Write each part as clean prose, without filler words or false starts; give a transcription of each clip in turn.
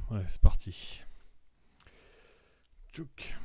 bon, allez, c'est parti. Tchouk.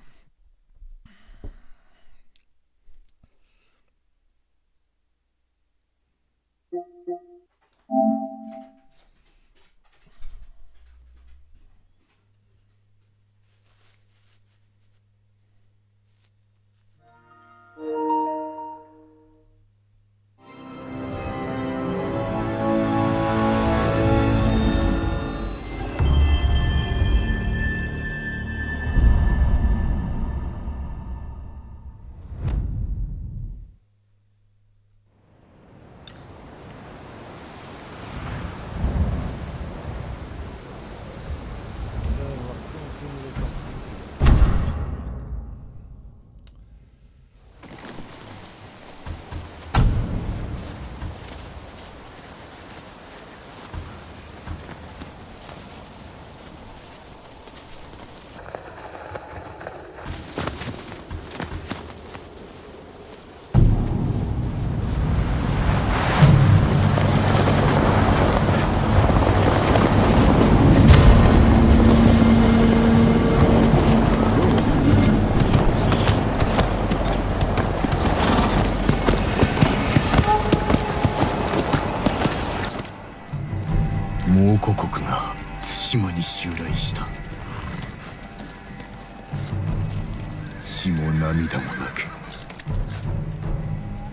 蒙古国が対馬に襲来した。血も涙もなく、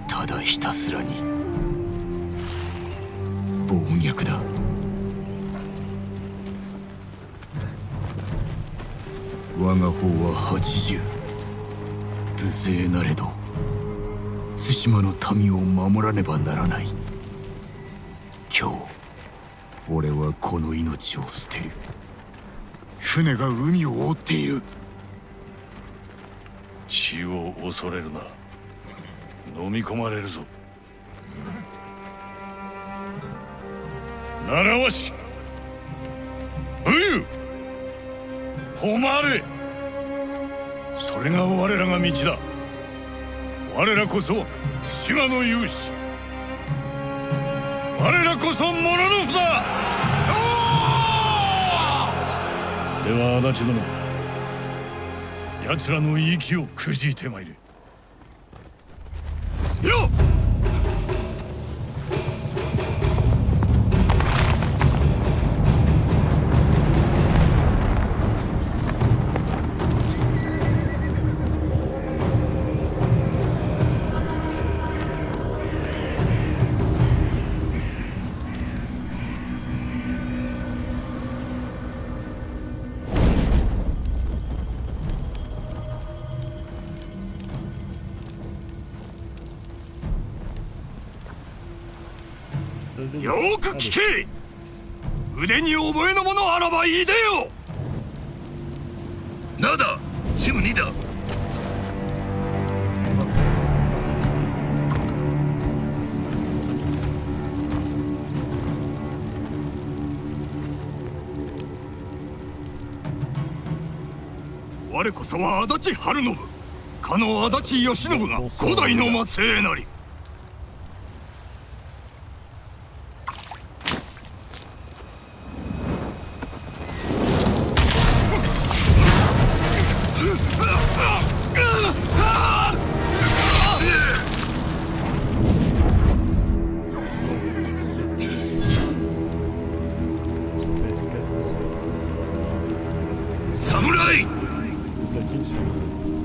ただひたすらに暴虐だ。我が方は80、無勢なれど対馬の民を守らねばならない。今日俺はこの命を捨てる。船が海を覆っている。死を恐れるな。飲み込まれるぞ。習わし武勇誉れ、それが我らが道だ。我らこそ島の勇士、我らこそモノノフだ。では足立殿、奴らの息をくじいてまいれ。よっ！よーく聞け！腕に覚えのものあらばいでよ。なだ、チム2だ。我こそは足立晴信、かの足立義信が古代の末裔なり。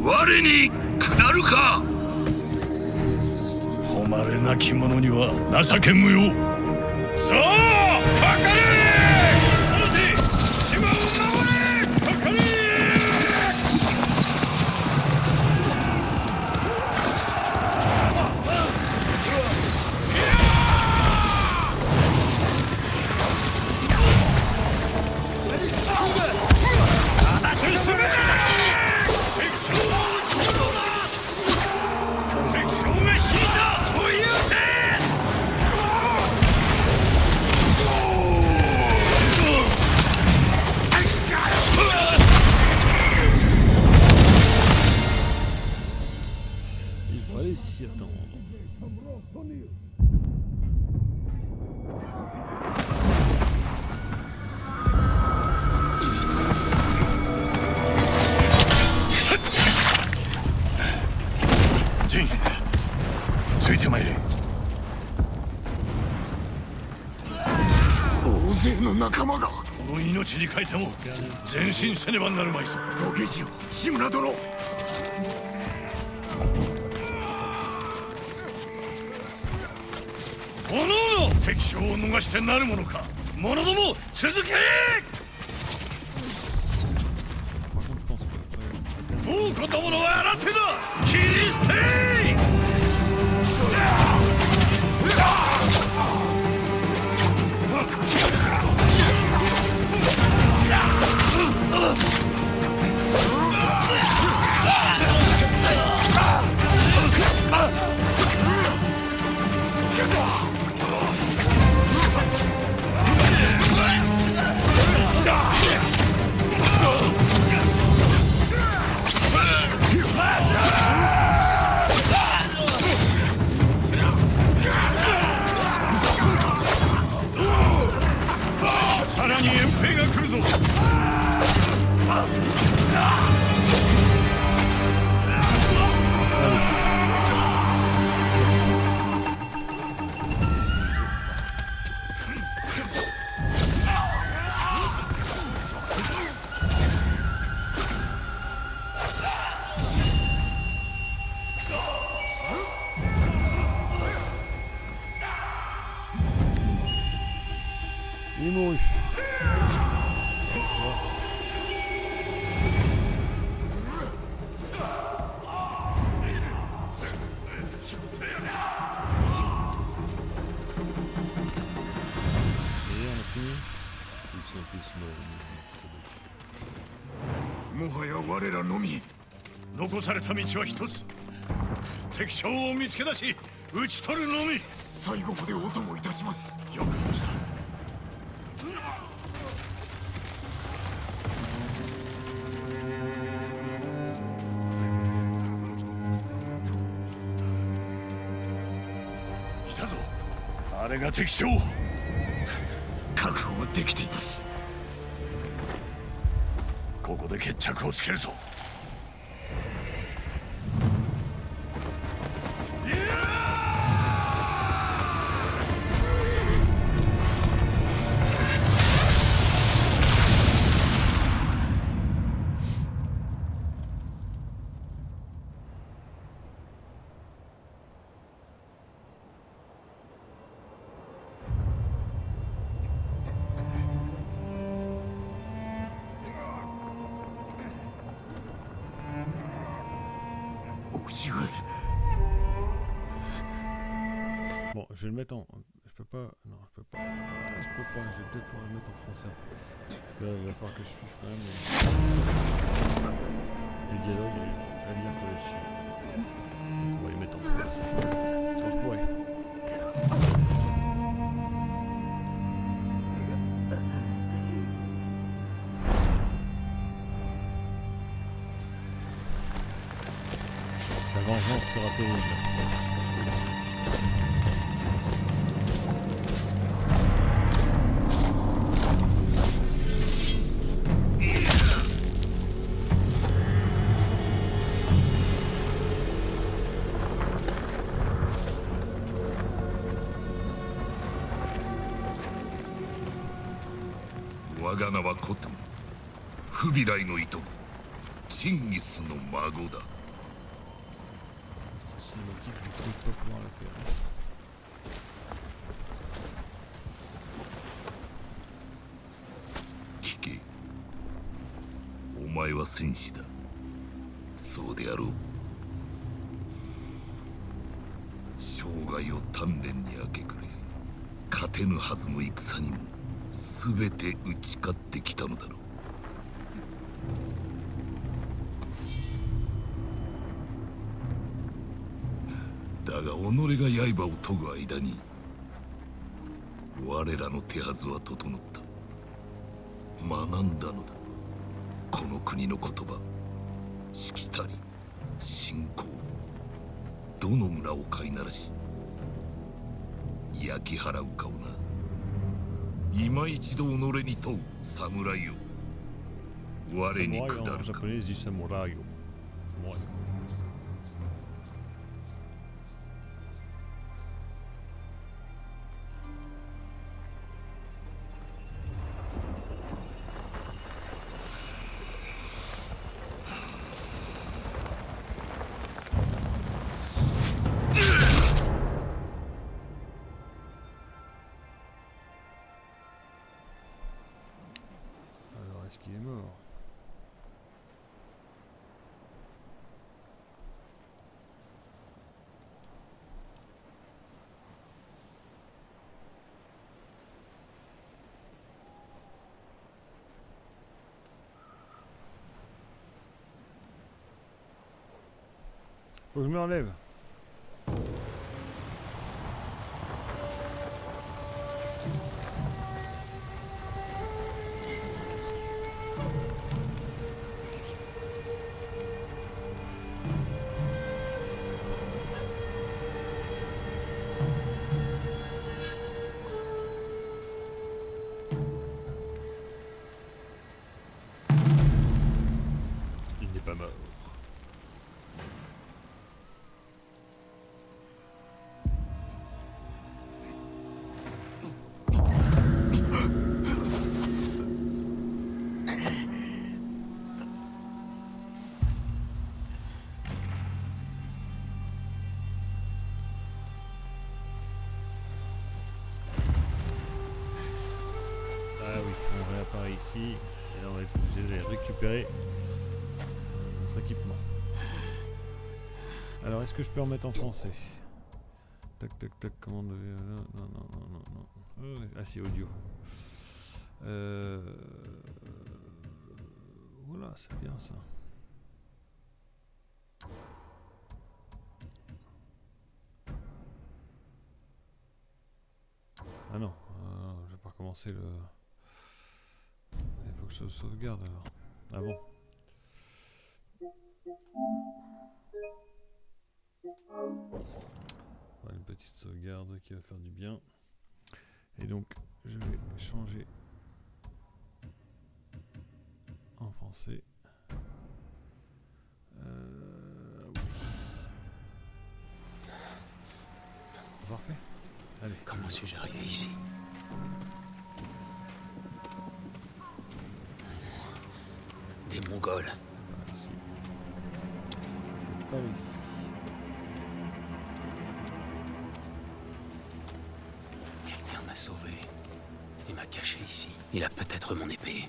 我に下るか。誉れなき者には情け無用。さあかかれ！島を守れ！かかれ！進め！ついてまいれ。大勢の仲間が。この命に変えても前進せねばなるまいぞ。土下座を志村殿。おのおの敵将を逃してなるものか。者ども続け。もう子供のは新手だ。切り捨て。さらに援兵が来るぞ。Il est mouru. Et on a fini. Ils sont tous morts. もはや我らのみ。残された道は一つ。敵将を見つけ出し討ち取るのみ。最後までお供いたします。よく申した。来たぞ。あれが敵将。確保できています。ここで決着をつけるぞ。Bon, je vais le mettre en... Je peux pas... Non, je peux pas... Je peux pas, je vais peut-être pouvoir le mettre en français. Parce que là, il va falloir que je suive quand même les dialogues et la lire, ça va être chiant. Donc, on va les mettre en français. Quand je pourrais. La vengeance sera terrible. « 我が名はコトゥン、フビライのいとこ、チンギスの孫だ。聞け、お前は戦士だ。そうであろう。生涯を鍛錬に明け暮れ、勝てぬはずの戦にも全て打ち勝ってきたのだろう。だが己が刃を研ぐ間に我らの手はずは整った。学んだのだ。この国の言葉、しきたり、信仰、どの村を飼いならし焼き払うかをな。今一度己に問う侍よ。我に下るか。japonais dit samouraï. Samouraï. 我に下るか。 Samouraï. 我に下るか。 Samouraï. 我に下るか。 Samouraï. Faut que je me relève. Il n'est pas mort. Ah oui, on réapparaît ici et là on va être obligé d'aller récupérer notre équipement. Alors est-ce que je peux remettre en français? Tac tac tac, commande de... Non, non, non, non, non. Ah si, audio. Voilà, c'est bien ça. Ah non, je vais pas recommencer le... Il faut que je sauvegarde alors. Ah bon. Voilà, une petite sauvegarde qui va faire du bien. Et donc, je vais changer en français. Oui. Parfait. Allez. Comment suis-je arrivé ici? Des Mongols. Par ici. C'est par ici. Quelqu'un m'a sauvé et m'a caché ici. Il a peut-être mon épée.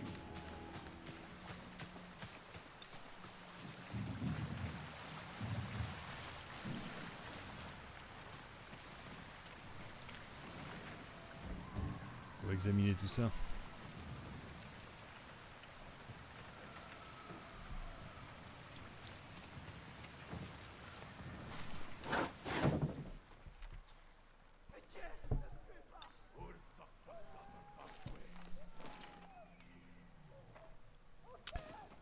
On va examiner tout ça.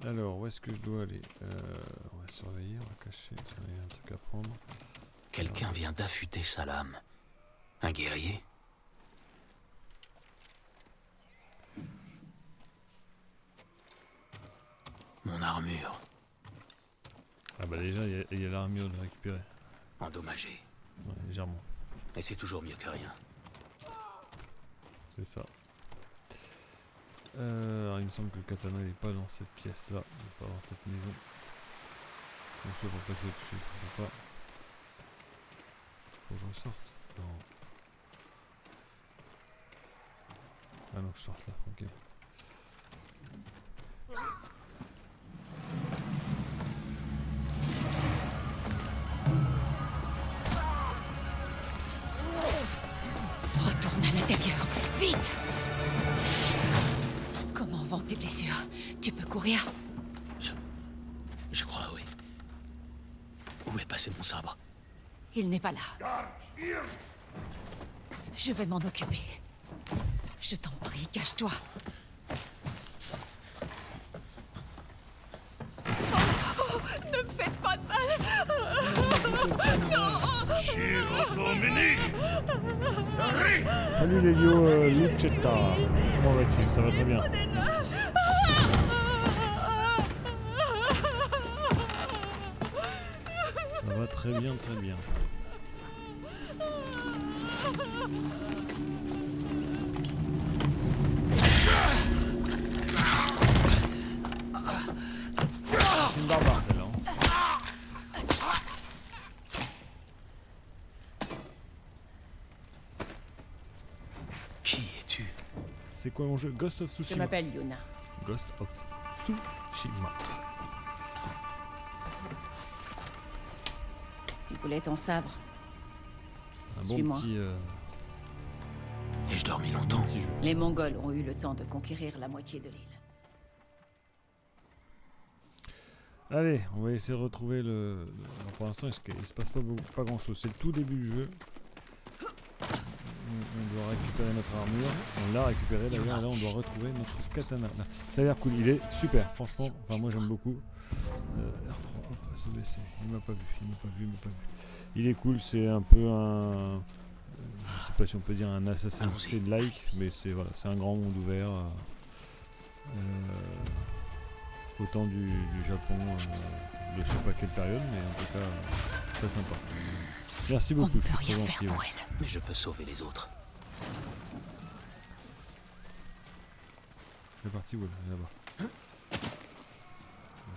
Alors, où est-ce que je dois aller? On va surveiller, on va cacher. Tiens, il y a un truc à prendre. Quelqu'un vient d'affûter sa lame. Un guerrier? Mon armure, Ah bah déjà, il y a l'armure de récupérer. endommagée. Ouais, légèrement. Mais c'est toujours mieux que rien. C'est ça. Alors, il me semble que le katana il est pas dans cette pièce là, il est pas dans cette maison. Donc je vais pas passer dessus, je peux pas. Faut que je ressorte. Non. Ah non, je sorte là, ok. Retourne à l'intérieur, vite! Comment vont tes blessures? Tu peux courir? Je crois, oui. Où est passé mon sabre? Il n'est pas là. Je vais m'en occuper. Je t'en prie, cache-toi. Ne me faites pas de mal! Salut Lelio Lucetta, comment vas-tu? Ça va très bien. Merci. Ça va très bien, très bien. C'est une barbare celle-là. Qui es-tu? C'est quoi mon jeu? Ghost of Je Tsushima. m'appelle Yuna. Ghost of Tsushima. Tu voulais ton sabre? Un bon Suis-moi. petit, Ai-je dormi longtemps? petit jeu. Les Mongols ont eu le temps de conquérir la moitié de l'île. Allez, on va essayer de retrouver le... Alors, pour l'instant, il se passe pas grand chose. C'est le tout début du jeu. On doit récupérer notre armure. On l'a récupéré d'ailleurs. Et là, on doit retrouver notre katana. Là. Ça a l'air cool. Il est super, franchement. Enfin, moi, j'aime beaucoup. R3, hop, se baisser. Il m'a pas vu. Il est cool. C'est un peu un... je sais pas si on peut dire un Assassin's Creed-like, mais c'est voilà, c'est un grand monde ouvert. Autant du Japon, de je sais pas quelle période, mais en tout cas, très sympa. Merci On beaucoup, ne je peut suis rien très faire gentil. pour Ouais. elle. Mais je peux sauver les autres. C'est parti, voilà, là-bas.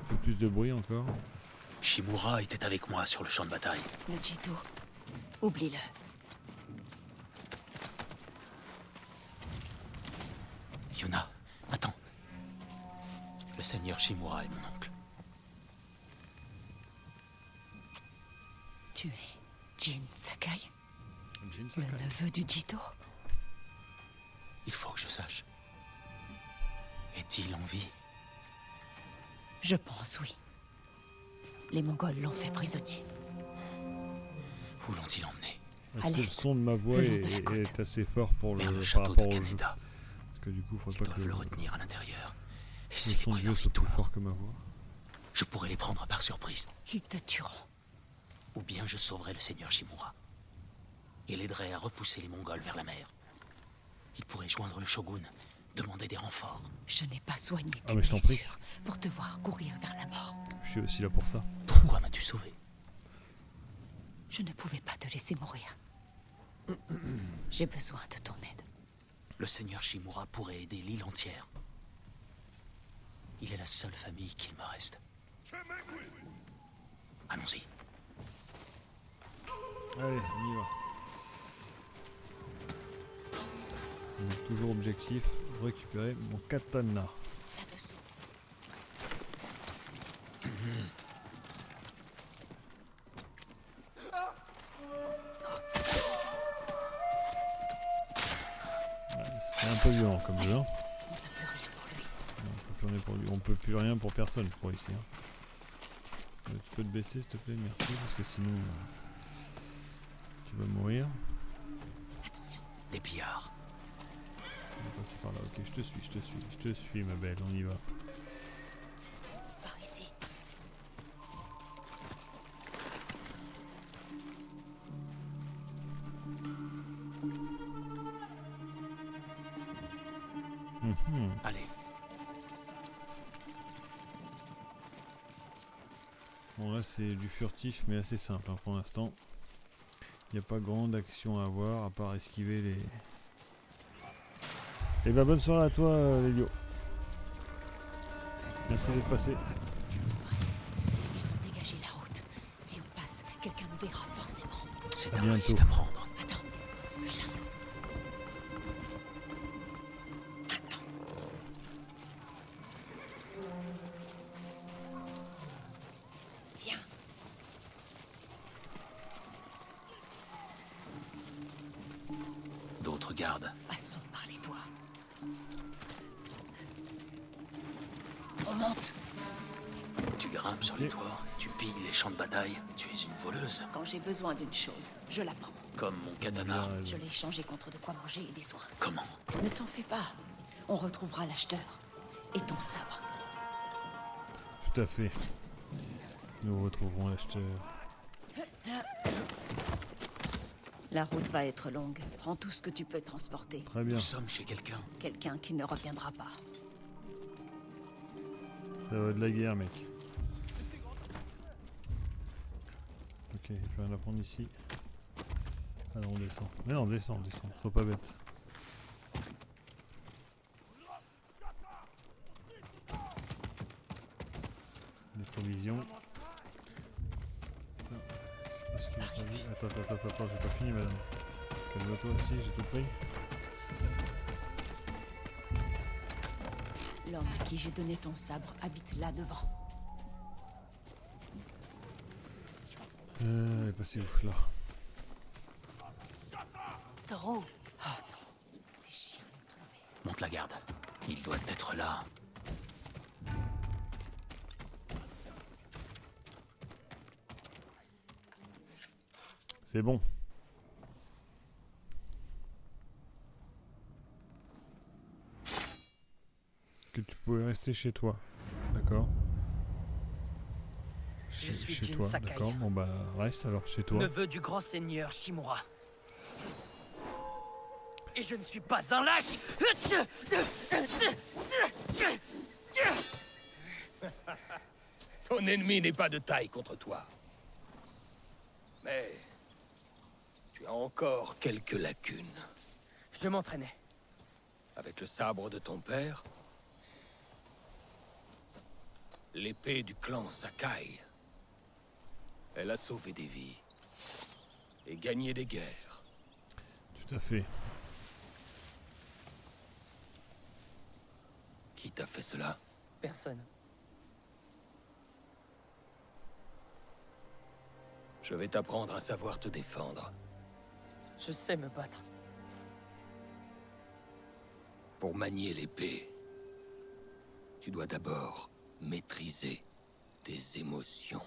On fait plus de bruit encore. Shimura était avec moi sur le champ de bataille. Le Jito, oublie-le. Yuna, attends. Le seigneur Shimura est mon oncle. Tu es Jin Sakai, Jin le Sakai. neveu du Jito. Il faut que je sache. Est-il en vie? Je pense, oui. Les Mongols l'ont fait prisonnier. Où l'ont-ils emmené? Est-ce à que le l'est, son de ma voix le long de la est côte. assez fort pour Vers le par château rapport de au jeu? Kaneda. Parce que du coup, il Ils faudrait pas doivent que le retenir à l'intérieur et le son du célébrer jeu leur soit plus victoire. fort que ma voix. Je pourrais les prendre par surprise. Ils te tueront. Ou bien je sauverai le seigneur Shimura. Et l'aiderai à repousser les Mongols vers la mer. Il pourrait joindre le shogun, demander des renforts. Je n'ai pas soigné Ah, tes mais je t'en prie. blessures pour te voir courir vers la mort. Je suis aussi là pour ça. Pourquoi m'as-tu sauvé? Je ne pouvais pas te laisser mourir. J'ai besoin de ton aide. Le seigneur Shimura pourrait aider l'île entière. Il est la seule famille qu'il me reste. Allons-y. Allez, on y va. Donc, toujours objectif, récupérer mon katana. Là-dessous. Ouais, c'est un peu violent comme jeu. Hein. On ne peut plus rien pour lui. On peut plus rien pour personne, je crois, ici. Hein. Tu peux te baisser, s'il te plaît, merci, parce que sinon, tu vas mourir. Attention. Des pillards. On va passer par là, ok, je te suis, ma belle, on y va. Par ici. Mhm. Allez, Bon, là, c'est du furtif, mais assez simple hein, pour l'instant. Il n'y a pas grande action à avoir, à part esquiver les... Et ben, bonne soirée à toi, Lélio. Merci d'être passé. C'est vrai. Ils ont dégagé la route. Si on passe, quelqu'un nous verra forcément. c'est À un bientôt. risque à prendre. Attends. Le chariot. Maintenant. Viens. D'autres gardes. Passons par les toits. On monte. Tu grimpes sur les toits, tu pilles les champs de bataille. Tu es une voleuse. Quand j'ai besoin d'une chose, je la prends. Comme mon katana. Je l'ai échangé contre de quoi manger et des soins. Comment? Ne t'en fais pas. On retrouvera l'acheteur. Et ton sabre. Tout à fait. Nous retrouverons l'acheteur. La route va être longue. Prends tout ce que tu peux transporter. Très bien. Nous sommes chez quelqu'un. Quelqu'un qui ne reviendra pas. Ça va de la guerre, mec. Ok, je vais rien à prendre ici. Alors on descend. Mais non, descend. Sois pas bête. Des provisions. Ah, je sais pas ce qu'il a Par prévu. ici. Attends, j'ai pas fini, madame. Calme-toi aussi, j'ai tout pris. L'homme à qui j'ai donné ton sabre habite là devant. Elle est passée où, là? Taureau. Oh non. Ces chiens l'ont trouvé. Monte la garde. Il doit être là. C'est bon. Que tu pouvais rester chez toi. D'accord. Je suis Chez Jin toi, Sakai, d'accord. Bon bah reste alors chez toi. neveu du grand seigneur Shimura. Et je ne suis pas un lâche. Ton ennemi n'est pas de taille contre toi. Mais tu as encore quelques lacunes. Je m'entraînais. Avec le sabre de ton père, l'épée du clan Sakai. Elle a sauvé des vies et gagné des guerres. Tout à fait. Qui t'a fait cela? Personne. Je vais t'apprendre à savoir te défendre. Je sais me battre. Pour manier l'épée, tu dois d'abord maîtriser tes émotions.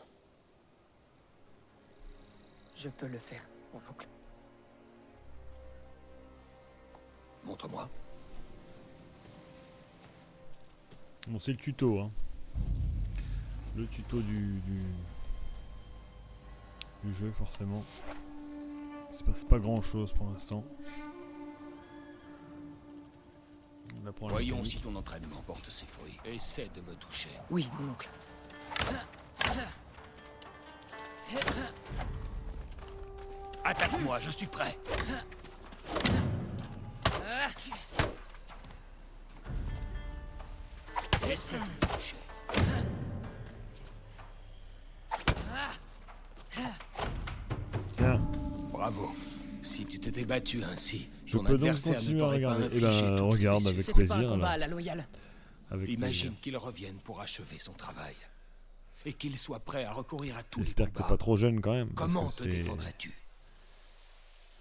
Je peux le faire, mon oncle. Montre-moi. Bon, c'est le tuto, hein. Le tuto du jeu, forcément. Il se passe pas grand chose pour l'instant. On apprend la Voyons mécanique. si ton entraînement porte ses fruits. Essaie de me toucher. Oui, mon oncle. Attaque-moi, je suis prêt. Essaie de me toucher. Tiens, Bravo. Si tu t'étais battu ainsi, je ton peux donc adversaire ne continuer à t'aurait pas regarder. Eh infligé ben, toutes ces regarde blessures. avec C'était pas un plaisir. combat là. à la loyale. Avec Imagine plaisir. qu'il revienne pour achever son travail. Et qu'il soit prêt à recourir à tous les J'espère que t'es combats. pas trop jeune quand même. parce Comment que te c'est défendrais-tu?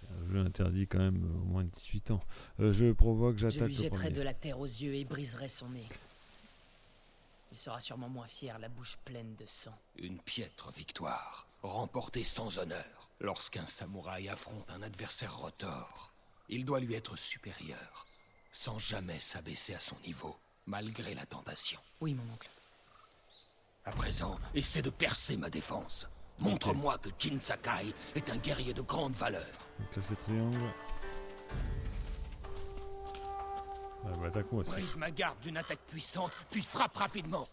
un jeu interdit quand même au moins de 18 ans. Je provoque, Je j'attaque lui le jetterai premier. de la terre aux yeux et briserai son nez. Il sera sûrement moins fier, la bouche pleine de sang. Une piètre victoire, remportée sans honneur. Lorsqu'un samouraï affronte un adversaire retors, il doit lui être supérieur, sans jamais s'abaisser à son niveau, malgré la tentation. Oui, mon oncle. À présent, essaie de percer ma défense. Montre-moi que Jin Sakai est un guerrier de grande valeur. Donc là c'est triangle. Ouais, bah attaque-moi aussi. Brise ma garde d'une attaque puissante, puis frappe rapidement.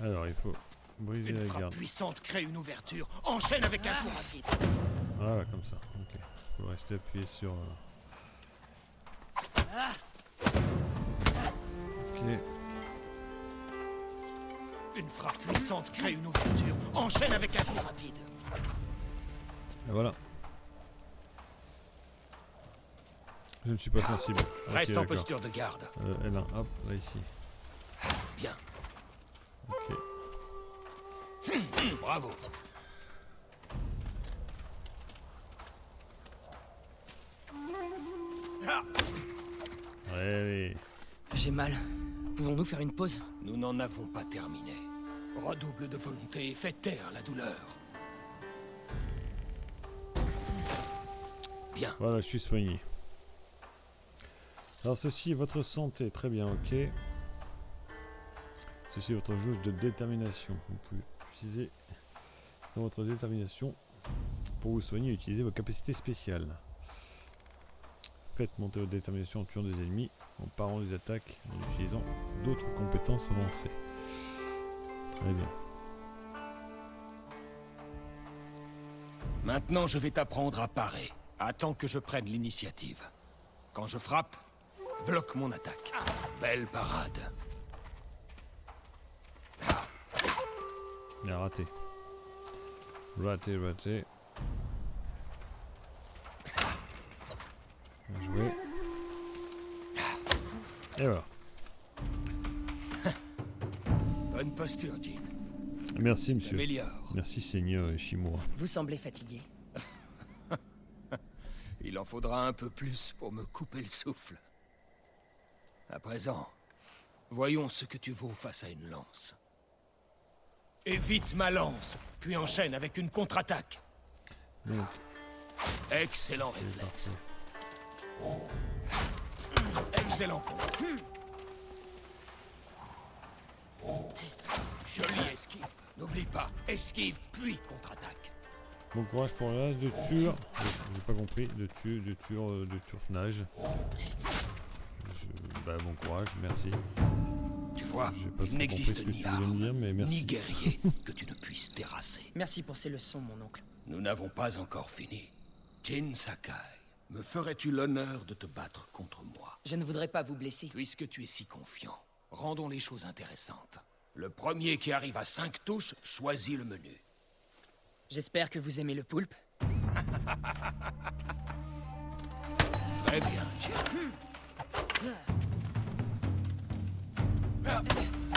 Alors il faut briser Une la frappe garde. puissante crée une ouverture. Enchaîne avec un coup rapide. Voilà, comme ça. Ok. Il faut rester appuyé sur. Ok. Une frappe puissante crée une ouverture. Enchaîne avec un coup rapide. Et voilà. Je ne suis pas sensible. Ok, Reste en d'accord. posture de garde. L1, hop, là ici. Bien. Ok. Bravo. Allez. J'ai mal. Pouvons-nous faire une pause? Nous n'en avons pas terminé. Redouble de volonté et fais taire la douleur. Bien. Voilà, je suis soigné. Alors ceci est votre santé, très bien, ok. Ceci est votre jauge de détermination. Vous pouvez utiliser dans votre détermination pour vous soigner et utiliser vos capacités spéciales. Faites monter votre détermination en tuant des ennemis, en parant des attaques, en utilisant d'autres compétences avancées. Très bien. Maintenant, je vais t'apprendre à parer. Attends que je prenne l'initiative. Quand je frappe, bloque mon attaque. Belle parade. Il a raté. Raté, raté. Bien joué. Et voilà. Bonne posture, Jin. Merci, monsieur. Améliore. Merci, Seigneur Shimura. Vous semblez fatigué. Il en faudra un peu plus pour me couper le souffle. À présent, voyons ce que tu vaux face à une lance. Évite ma lance, puis enchaîne avec une contre-attaque. Donc, Excellent réflexe. Excellent combat. Jolie esquive. N'oublie pas, esquive, puis contre-attaque. bon courage pour le reste de ture. J'ai pas compris. De turnage. Bah, bon courage, merci. Tu vois, J'ai pas il trop n'existe compris ce ni que tu voulais me dire, mais arme, merci. ni guerrier que tu ne puisses terrasser. Merci pour ces leçons, mon oncle. Nous n'avons pas encore fini. Jin Sakai, me ferais-tu l'honneur de te battre contre moi? Je ne voudrais pas vous blesser. Puisque tu es si confiant, rendons les choses intéressantes. Le premier qui arrive à 5 touches choisit le menu. J'espère que vous aimez le poulpe. Très bien, Jin.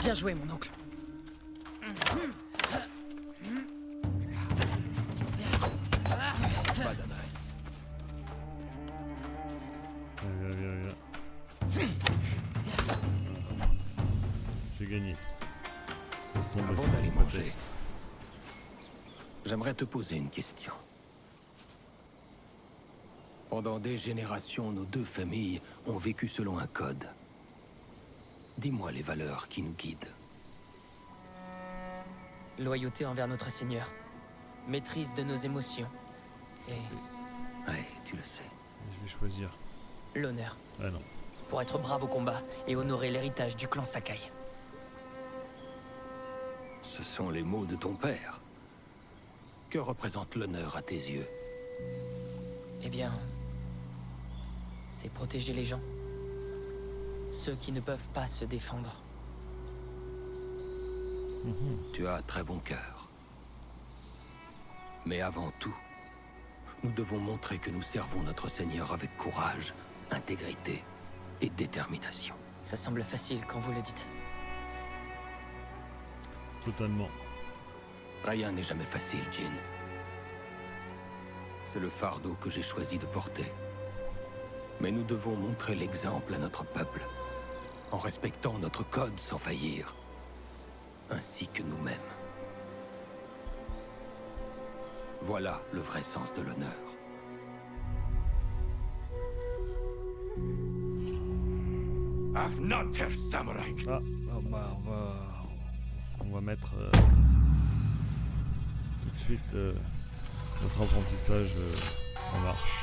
Bien joué, mon oncle. Pas d'adresse. Viens. J'ai gagné. Avant d'aller manger, j'aimerais te poser une question. Pendant des générations, nos deux familles ont vécu selon un code. Dis-moi les valeurs qui nous guident. Loyauté envers notre Seigneur. Maîtrise de nos émotions. Et Oui, tu le sais. Je vais choisir. l'honneur. Ah non. Pour être brave au combat et honorer l'héritage du clan Sakai. Ce sont les mots de ton père. Que représente l'honneur à tes yeux? Eh bien... c'est protéger les gens. Ceux qui ne peuvent pas se défendre. Tu as un très bon cœur. Mais avant tout, nous devons montrer que nous servons notre Seigneur avec courage, intégrité et détermination. Ça semble facile quand vous le dites. Totalement. Rien n'est jamais facile, Jin. C'est le fardeau que j'ai choisi de porter. Mais nous devons montrer l'exemple à notre peuple, en respectant notre code sans faillir, ainsi que nous-mêmes. Voilà le vrai sens de l'honneur. Ah, bah on va mettre tout de suite notre apprentissage en marche.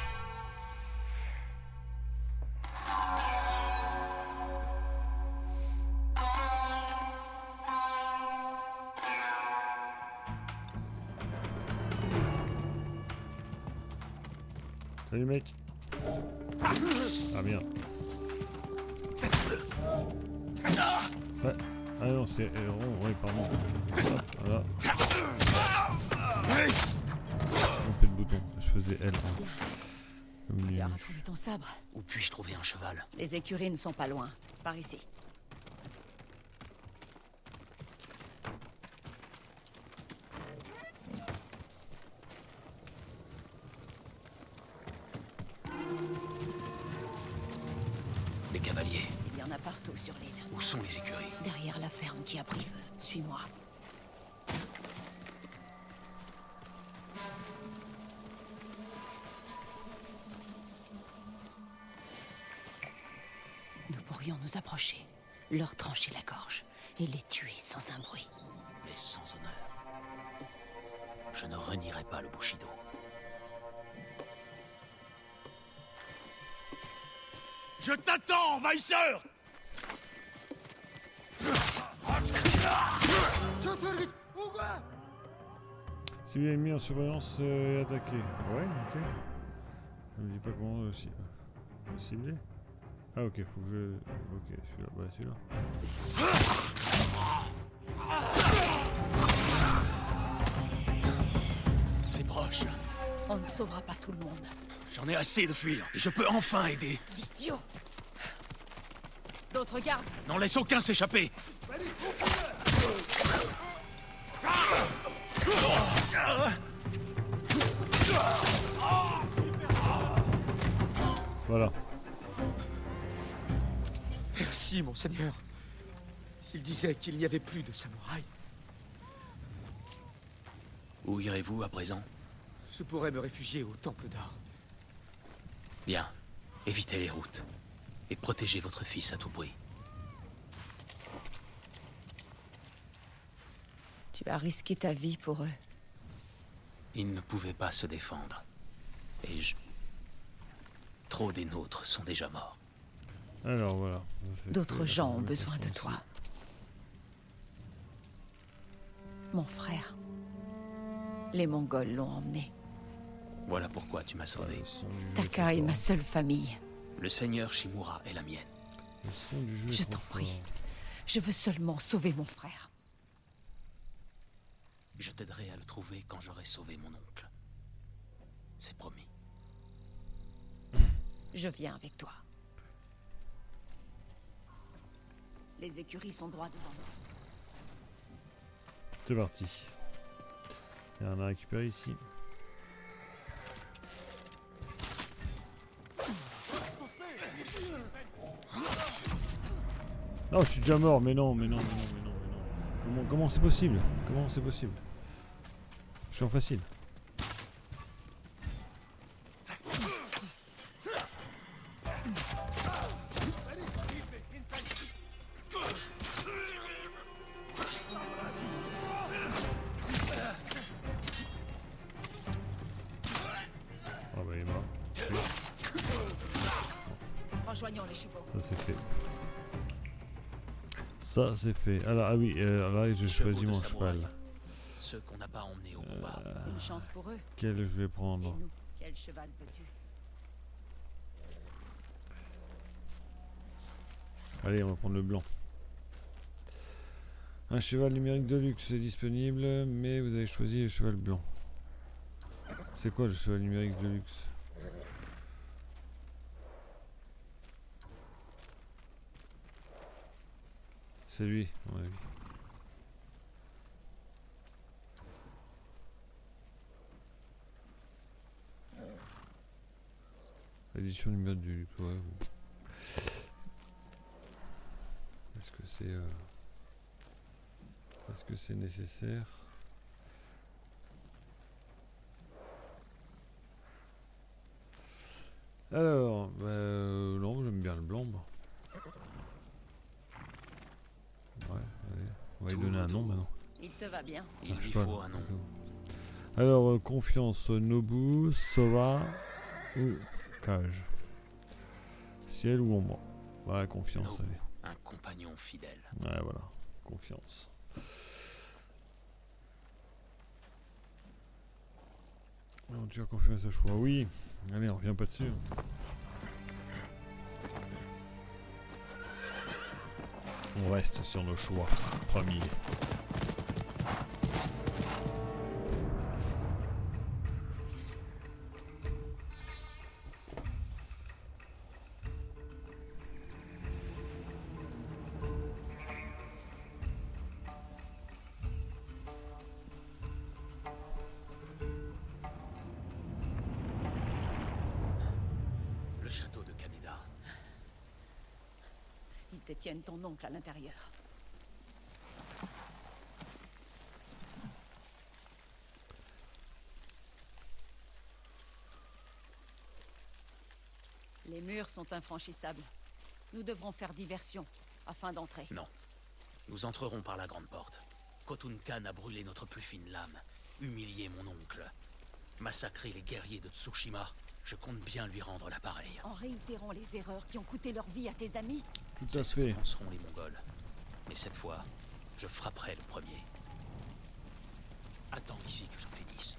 Salut mec. Ah bien. Ouais. Ah non, c'est rond, oui, pardon. Voilà. J'ai trompé le bouton, je faisais L. Comme Tu lui. as retrouvé ton sabre. Où puis-je trouver un cheval? Les écuries ne sont pas loin. Par ici. Les cavaliers. Il y en a partout sur l'île. Où sont les écuries? Derrière la ferme qui abrite. Suis-moi. Nous pourrions nous approcher, leur trancher la gorge et les tuer sans un bruit. Mais sans honneur. Je ne renierai pas le Bushido. Je t'attends, envahisseur! Civil ennemi en surveillance et attaqué. Ouais, ok. Ça me dit pas comment cibler. Ah ok, faut que je... Ok, celui-là, bah celui-là. C'est proche. On ne sauvera pas tout le monde. J'en ai assez de fuir, et je peux enfin aider. L'idiot! D'autres gardes! N'en laisse aucun s'échapper. Voilà. Merci, mon seigneur. Il disait qu'il n'y avait plus de samouraïs. Où irez-vous à présent? Je pourrais me réfugier au Temple d'Ar. Bien. Évitez les routes. Et protégez votre fils à tout prix. Tu as risqué ta vie pour eux. Ils ne pouvaient pas se défendre. Et je... Trop des nôtres sont déjà morts. Alors voilà. D'autres gens ont besoin de toi. Mon frère. Les Mongols l'ont emmené. Voilà pourquoi tu m'as sauvé. Taka est ma seule famille. Le seigneur Shimura est la mienne. Le son du jeu est Je trop t'en prie. fort. Je veux seulement sauver mon frère. Je t'aiderai à le trouver quand j'aurai sauvé mon oncle. C'est promis. Je viens avec toi. Les écuries sont droit devant moi. C'est parti. Il y en a récupéré ici. Non, je suis déjà mort, mais non. Comment c'est possible? Comment c'est possible? Je suis en facile. Ah bah il est mort. Rejoignons les chevaux. Ça c'est fait. Ça c'est fait. Alors ah oui, là j'ai choisi mon cheval. Ceux qu'on n'a pas emmenés au combat. Une chance pour eux. Quel je vais Et prendre? nous, quel cheval veux-tu? Allez, on va prendre le blanc. Un cheval numérique de luxe est disponible, mais vous avez choisi le cheval blanc. C'est quoi le cheval numérique de luxe? C'est lui, à mon avis. Édition numéro du luxe, ouais. Est-ce que c'est nécessaire? Alors, non, j'aime bien le blanc. Moi. Ouais, allez, on va lui donner un nom maintenant. Il te va bien. Il Un lui cheval, faut un nom. plutôt. Alors, confiance, Nobu, Sora ou Cage. Ciel ou ombre? Ouais, confiance, Nobu, allez. un compagnon fidèle. Ouais, voilà, confiance. Alors, tu as confirmé ce choix? Oui. Allez, on revient pas dessus. On reste sur nos choix premiers. Le château de Kaneda. Ils détiennent ton oncle à l'intérieur. Les murs sont infranchissables. Nous devrons faire diversion afin d'entrer. Non. Nous entrerons par la grande porte. Khotun Khan a brûlé notre plus fine lame, humilié mon oncle, massacré les guerriers de Tsushima. Je compte bien lui rendre l'appareil. En réitérant les erreurs qui ont coûté leur vie à tes amis. Tout à C'est ce que fait. penseront les Mongols. Mais cette fois, je frapperai le premier. Attends ici que j'en finisse.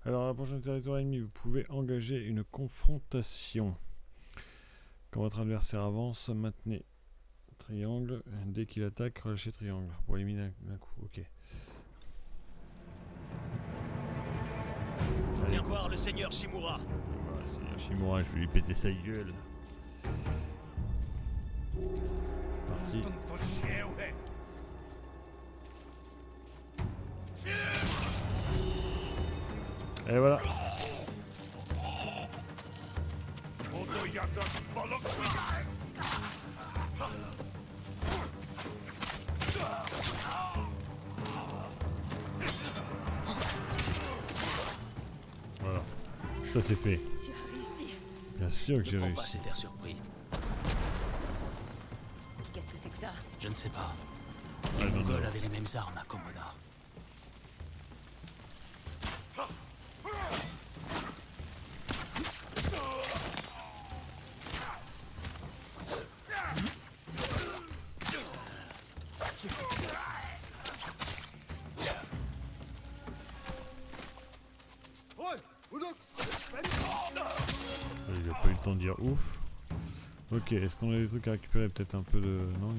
Alors, à la prochaine territoire ennemi, vous pouvez engager une confrontation. Quand votre adversaire avance, maintenez triangle. Dès qu'il attaque, relâchez triangle pour éliminer un coup. Ok. Allez, Viens voir le seigneur Shimura. voilà, c'est Shimura, je vais lui péter sa gueule. C'est parti. Et voilà. Ça c'est fait. Tu as réussi. Bien sûr que j'ai Ne prends pas réussi. cet air surpris. Qu'est-ce que c'est que ça? Je ne sais pas. Ah, Les non, Mongols non. avaient les mêmes armes à Komoda. Il a pas eu le temps de dire ouf. Ok, est-ce qu'on a des trucs à récupérer? Peut-être un peu de... Non,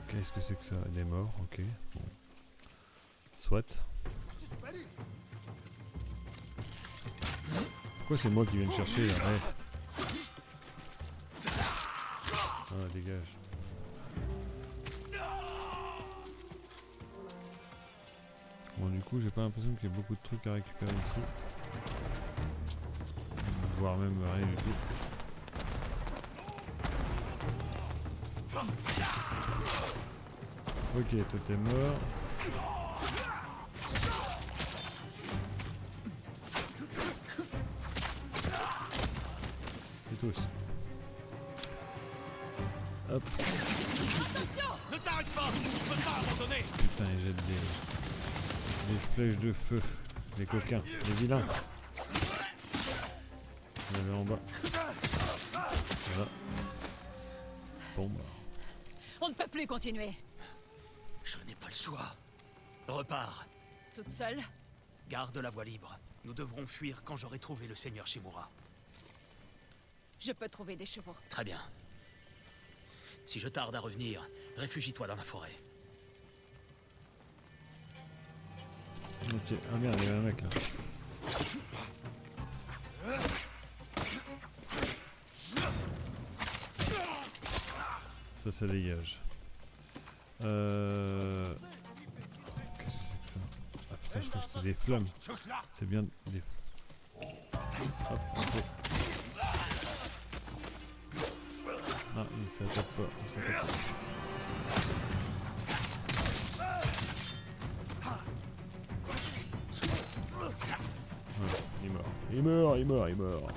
qu'est-ce que c'est que ça? Des morts, ok. Bon. Soit. Pourquoi c'est moi qui viens de chercher là? Ouais. Ah, dégage. Bon, du coup, j'ai pas l'impression qu'il y ait beaucoup de trucs à récupérer ici. Voire même rien du tout. Ok, toi t'es mort. Et tous. Hop. Ne t'arrête pas! Tu peux pas abandonner! Putain, ils jettent des flèches de feu. Les coquins, les vilains. Il y en avait en bas. Voilà. Bon bah. On ne peut plus continuer. Je n'ai pas le choix. Repars. Toute seule? Garde la voie libre. Nous devrons fuir quand j'aurai trouvé le seigneur Shimura. Je peux trouver des chevaux. Très bien. Si je tarde à revenir, réfugie-toi dans la forêt. Ok, ah merde, il y avait un mec là. Ça dégage. Qu'est-ce que c'est que ça? Ah putain, je crois que c'était des flammes. C'est bien des... Hop, ok. Ah, il s'attaque pas, il s'attaque pas. Ouais, il est mort. Il est mort, il est mort, il est mort.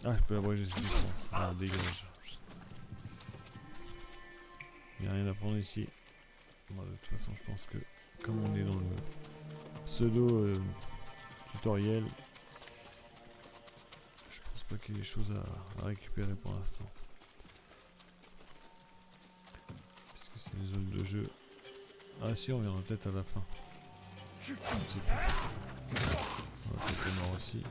Ah, je peux abréger cette distance. Ah, dégage. Il n'y a rien à prendre ici. Bon, de toute façon, je pense que comme on est dans le pseudo tutoriel, je pense pas qu'il y ait des choses à récupérer pour l'instant. Puisque c'est une zone de jeu. Ah si, on verra peut-être à la fin. Je sais plus. On va peut-être mort aussi.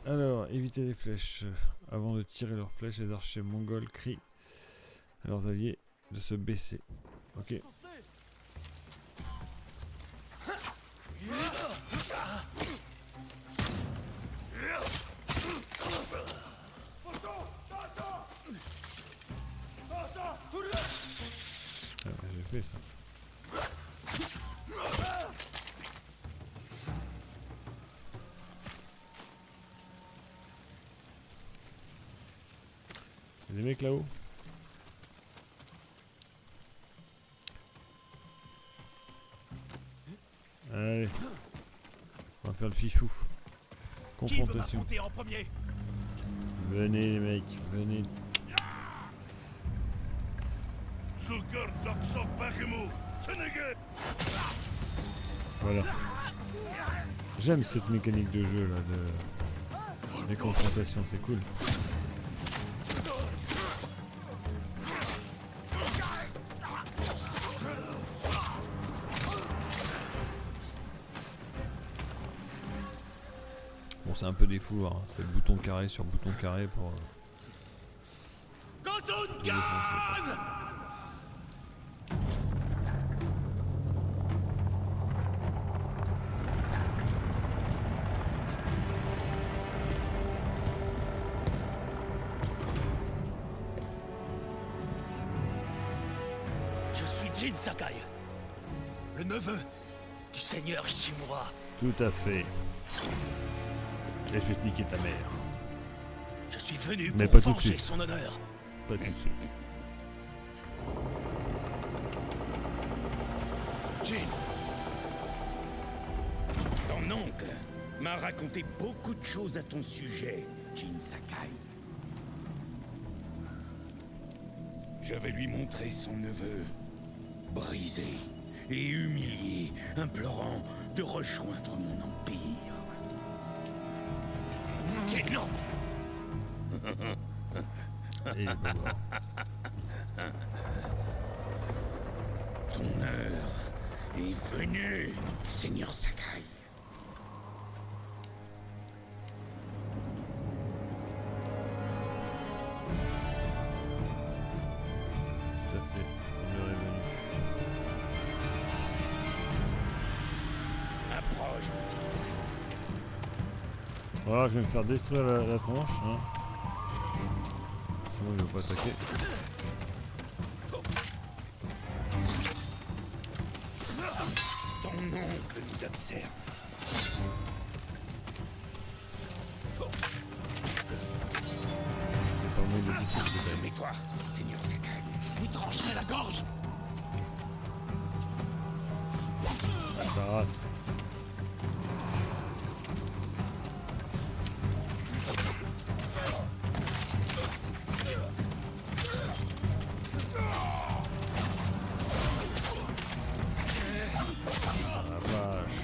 Alors, éviter les flèches. Avant de tirer leurs flèches, les archers mongols crient à leurs alliés de se baisser. Ok. Ah bah, j'ai fait ça. Il y a des mecs là-haut. Allez. On va faire le fifou. Qui veut Confrontation. m'affronter en premier? Venez les mecs, venez. Voilà. J'aime cette mécanique de jeu là, les confrontations, c'est cool. Bon, c'est un peu des fous, hein. C'est bouton carré sur bouton carré pour... Khotun Khan! Je suis Jin Sakai, le neveu du seigneur Shimura. Tout à fait. Et je vais te niquer ta mère. Je suis venu Mais pour pas tout de venger suite. son honneur. Pas tout de suite. Jin, Ton oncle m'a raconté beaucoup de choses à ton sujet, Jin Sakai. Je vais lui montrer son neveu, brisé et humilié, implorant de rejoindre mon empire. Jin, non. Et il est pas mort. Ton heure est venue, Seigneur Sakai. Tout à fait. Ton heure est venue. Approche, petit oiseau. Voilà, je vais me faire détruire la tronche. Hein. C'est bon, il va pas attaquer. Ton oncle nous observe. C'est pas mal de difficile. Soumets-toi, Seigneur Sakai. Vous trancherez la gorge. Sa race. Ah, la vache.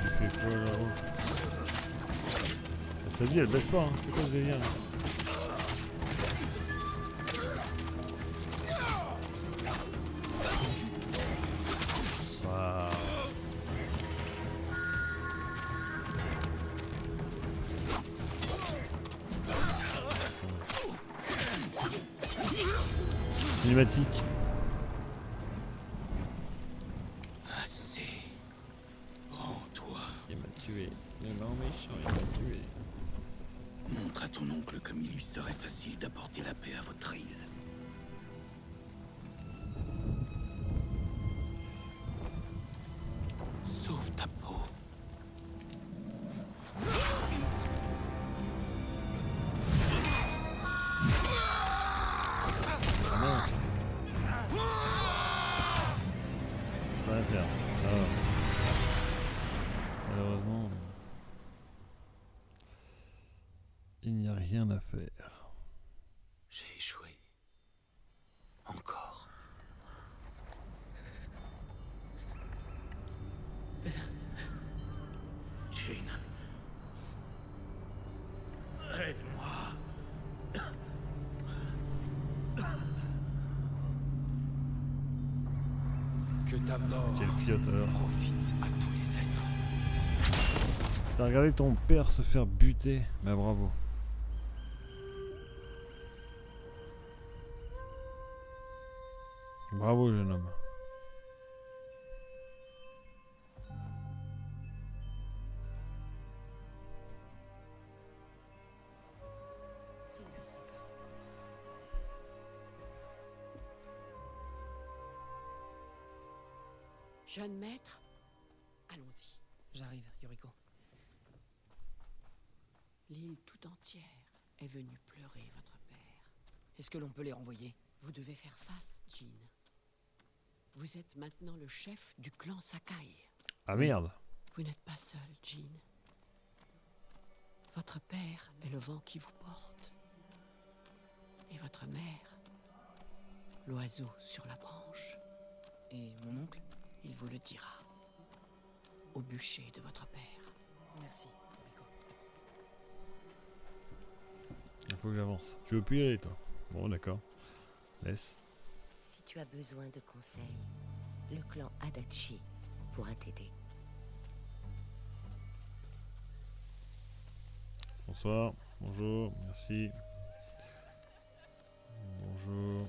Tu fais quoi là-haut? Sa vie elle baisse pas, hein. C'est quoi ce délire là? Waouh. Cinématique. Assez. Rends-toi. Il m'a tué. Le grand méchant, il m'a tué. Montre à ton oncle comme il lui serait facile d'apporter la paix à votre île. Sauve ta peau. Ah mince. Pas à faire. Ah. Malheureusement, il n'y a rien à faire. J'ai échoué. Encore. Jin. Aide-moi. Que ta mort Quel fiotte alors. profite à tous les êtres. T'as regardé ton père se faire buter. Bah bravo. Bravo jeune homme. Seigneur Sakai. Jeune maître, allons-y. J'arrive, Yuriko. L'île tout entière est venue pleurer votre père. Est-ce que l'on peut les renvoyer? Vous devez faire face, Jin. Vous êtes maintenant le chef du clan Sakai. Ah merde. Vous n'êtes pas seul, Jin. Votre père est le vent qui vous porte. Et votre mère, l'oiseau sur la branche. Et mon oncle? Il vous le dira. Au bûcher de votre père. Merci, Yuriko. Il faut que j'avance. Tu veux plus y aller toi? Bon d'accord. Laisse. Si tu as besoin de conseils, le clan Adachi pourra t'aider. Bonsoir. Bonjour. Merci. Bonjour.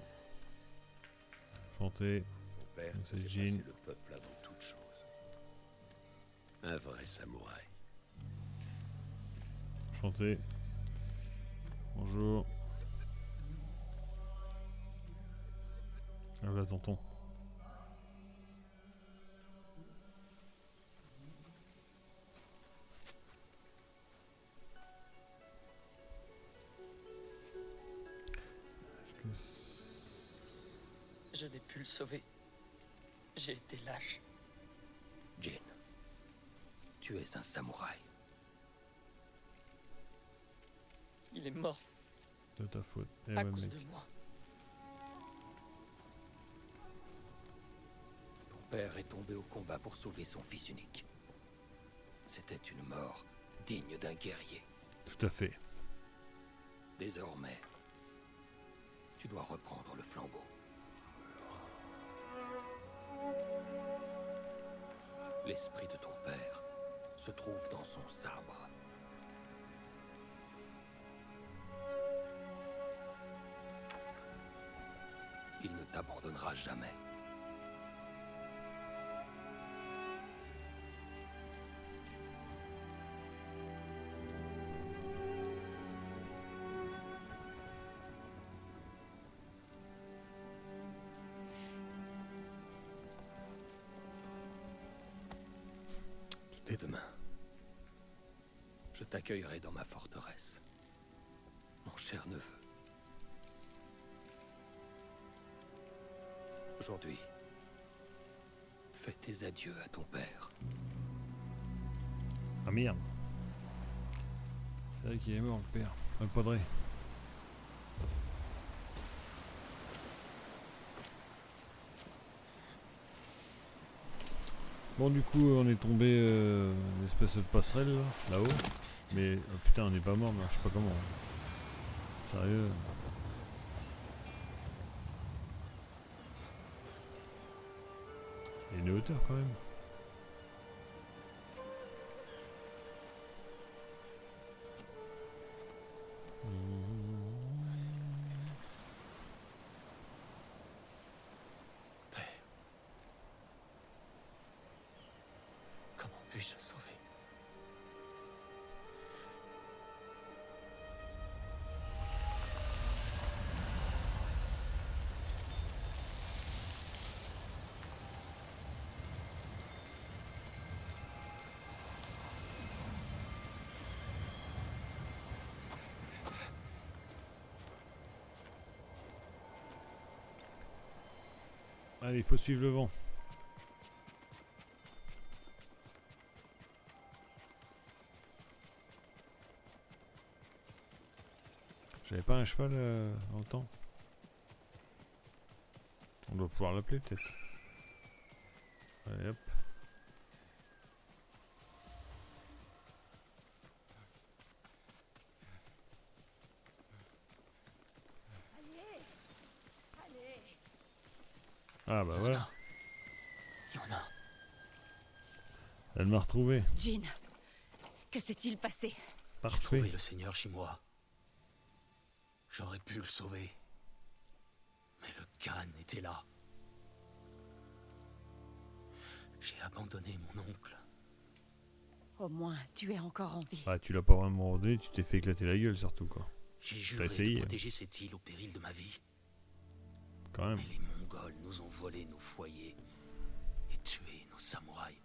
Enchanté. Mon père C'est faisait Jin. passer le peuple avant toute chose. Un vrai samouraï. Enchanté. Bonjour. Ah là, tonton. Je n'ai pu le sauver. J'ai été lâche. Jin, tu es un samouraï. Il est mort De ta faute. Eh à ouais, cause mec. de moi. Ton père est tombé au combat pour sauver son fils unique. C'était une mort digne d'un guerrier. Tout à fait. Désormais, tu dois reprendre le flambeau. L'esprit de ton père se trouve dans son sabre. Il ne t'abandonnera jamais. Dès demain, je t'accueillerai dans ma forteresse, mon cher neveu. Aujourd'hui, fais tes adieux à ton père. Ah merde. C'est vrai qu'il est mort le père. Un padré. Bon du coup on est tombé une espèce de passerelle là-haut. Mais oh, putain on n'est pas mort mais je sais pas comment. Sérieux. Il y a une hauteur quand même. Comment puis-je le sauver? Allez, il faut suivre le vent. J'avais pas un cheval en temps. On doit pouvoir l'appeler peut-être. Allez hop. Ah bah voilà. Yona. Elle m'a retrouvé. Jin, que s'est-il passé? J'ai trouvé Parfait. le seigneur Shimura. J'aurais pu le sauver. Mais le Khan était là. J'ai abandonné mon oncle. Au moins, tu es encore en vie. Ah tu l'as pas vraiment ordonné, tu t'es fait éclater la gueule surtout quoi. J'ai T'as juré essayé, de hein. protéger cette île au péril de ma vie. Quand même. Mais les Mongols nous ont volé nos foyers et tué nos samouraïs.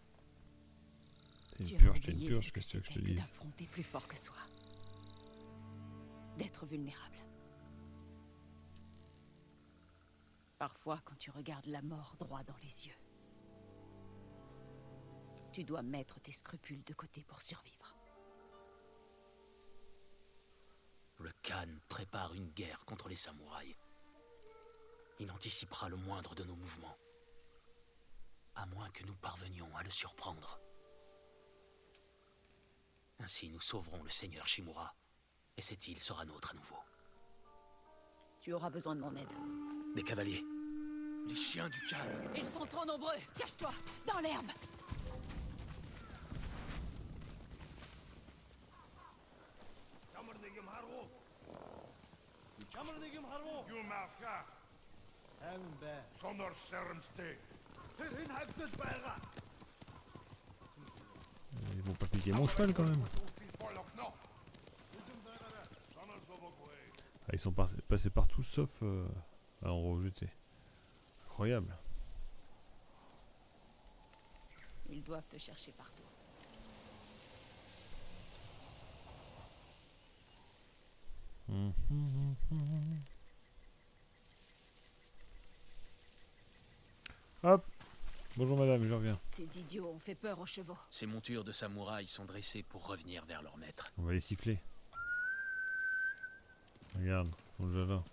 T'es Tu une as purge, t'es une oublié ce purge, que qu'est-ce que je te c'était que dis. d'affronter plus fort que soi. D'être vulnérable. Parfois, quand tu regardes la mort droit dans les yeux, tu dois mettre tes scrupules de côté pour survivre. Le Khan prépare une guerre contre les samouraïs. Il anticipera le moindre de nos mouvements. À moins que nous parvenions à le surprendre. Ainsi, nous sauverons le seigneur Shimura. Et cette île sera nôtre à nouveau. Tu auras besoin de mon aide. Des cavaliers. Les chiens du Khan. Ils sont trop nombreux. Cache-toi, dans l'herbe. Ils vont pas piquer mon cheval quand même. Ah, ils sont passés partout sauf à en rejeter. Incroyable. Ils doivent te chercher partout. Hop. Bonjour madame, je reviens. Ces idiots ont fait peur aux chevaux. Ces montures de samouraïs sont dressées pour revenir vers leur maître. On va les siffler. Regarde, on le là.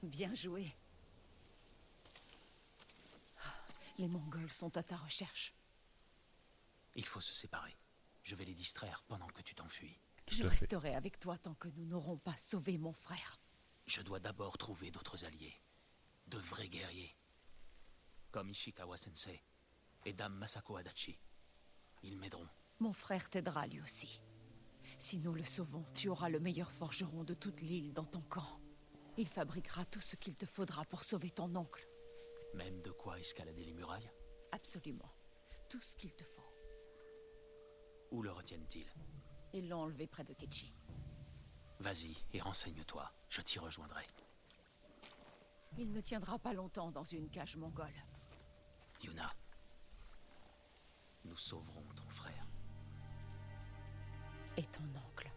Bien joué. Les Mongols sont à ta recherche. Il faut se séparer. Je vais les distraire pendant que tu t'enfuis. Je resterai avec toi tant que nous n'aurons pas sauvé mon frère. Je dois d'abord trouver d'autres alliés. De vrais guerriers. Comme Ishikawa Sensei et Dame Masako Adachi. Ils m'aideront. Mon frère t'aidera lui aussi. Si nous le sauvons, tu auras le meilleur forgeron de toute l'île dans ton camp. Il fabriquera tout ce qu'il te faudra pour sauver ton oncle. Même de quoi escalader les murailles? Absolument. Tout ce qu'il te faut. Où le retiennent-ils? Ils l'ont enlevé près de Kechi. Vas-y et renseigne-toi. Je t'y rejoindrai. Il ne tiendra pas longtemps dans une cage mongole. Yuna, nous sauverons ton frère. Et ton oncle.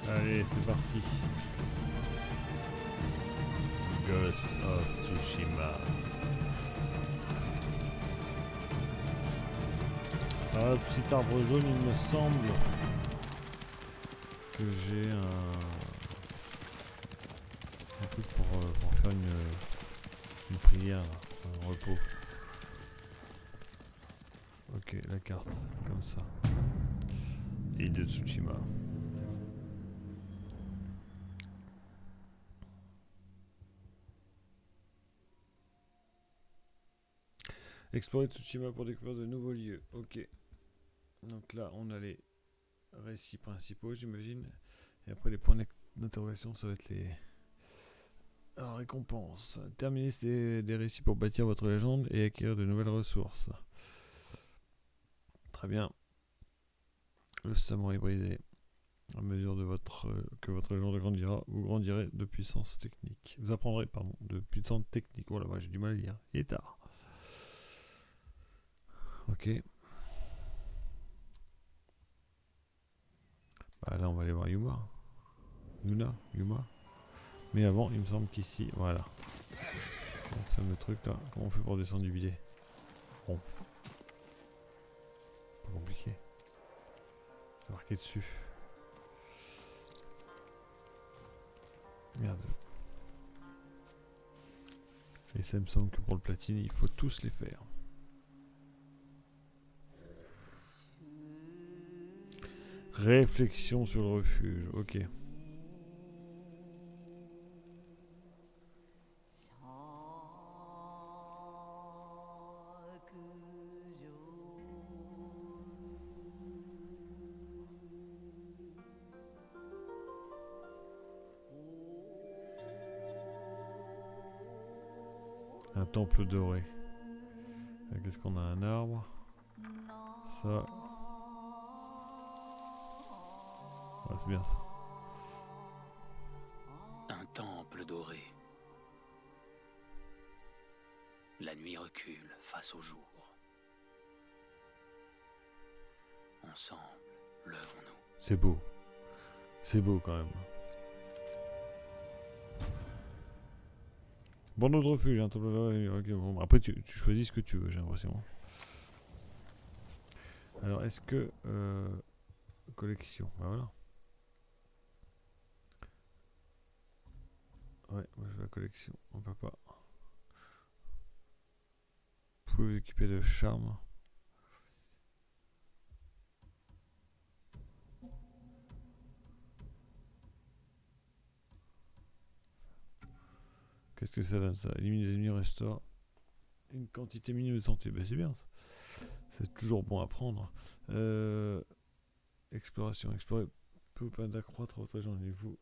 Allez, c'est parti. Ghost of Tsushima. Ah, petit arbre jaune, il me semble que j'ai un truc pour faire une prière, un repos. Ok, la carte, comme ça. Île de Tsushima. Explorer Tsushima pour découvrir de nouveaux lieux. Ok. Donc là, on a les récits principaux, j'imagine. Et après, les points d'interrogation, ça va être les récompenses. Terminez des récits pour bâtir votre légende et acquérir de nouvelles ressources. Très bien. Le samouraï brisé. À mesure que votre légende grandira, vous grandirez de puissance technique. Vous apprendrez, de puissance technique. Oh là, j'ai du mal à lire. Il est tard. Ok. Bah là on va aller voir Yuma. Yuma. Mais avant il me semble qu'ici, voilà. Ce fameux truc là. Comment on fait pour descendre du bidet? Bon. Pas compliqué. C'est marqué dessus. Merde. Et ça me semble que pour le platine il faut tous les faire. Réflexion sur le refuge, ok. Un temple doré. Qu'est-ce qu'on a? Un arbre. Ça. Ouais, c'est bien ça. Un temple doré. La nuit recule face au jour. Ensemble, levons-nous. C'est beau. C'est beau quand même. Bon, notre refuge, un temple doré. Okay, bon. Après, tu choisis ce que tu veux, j'ai l'impression. Alors, est-ce que... collection, bah voilà. Ouais, moi je veux la collection, on peut pas. Vous pouvez vous équiper de charme. Qu'est-ce que ça donne ça? Élimine les ennemis, restaure une quantité minime de santé. Bah c'est bien ça. C'est toujours bon à prendre. Exploration. Explorer peut pas d'accroître votre agent. Vous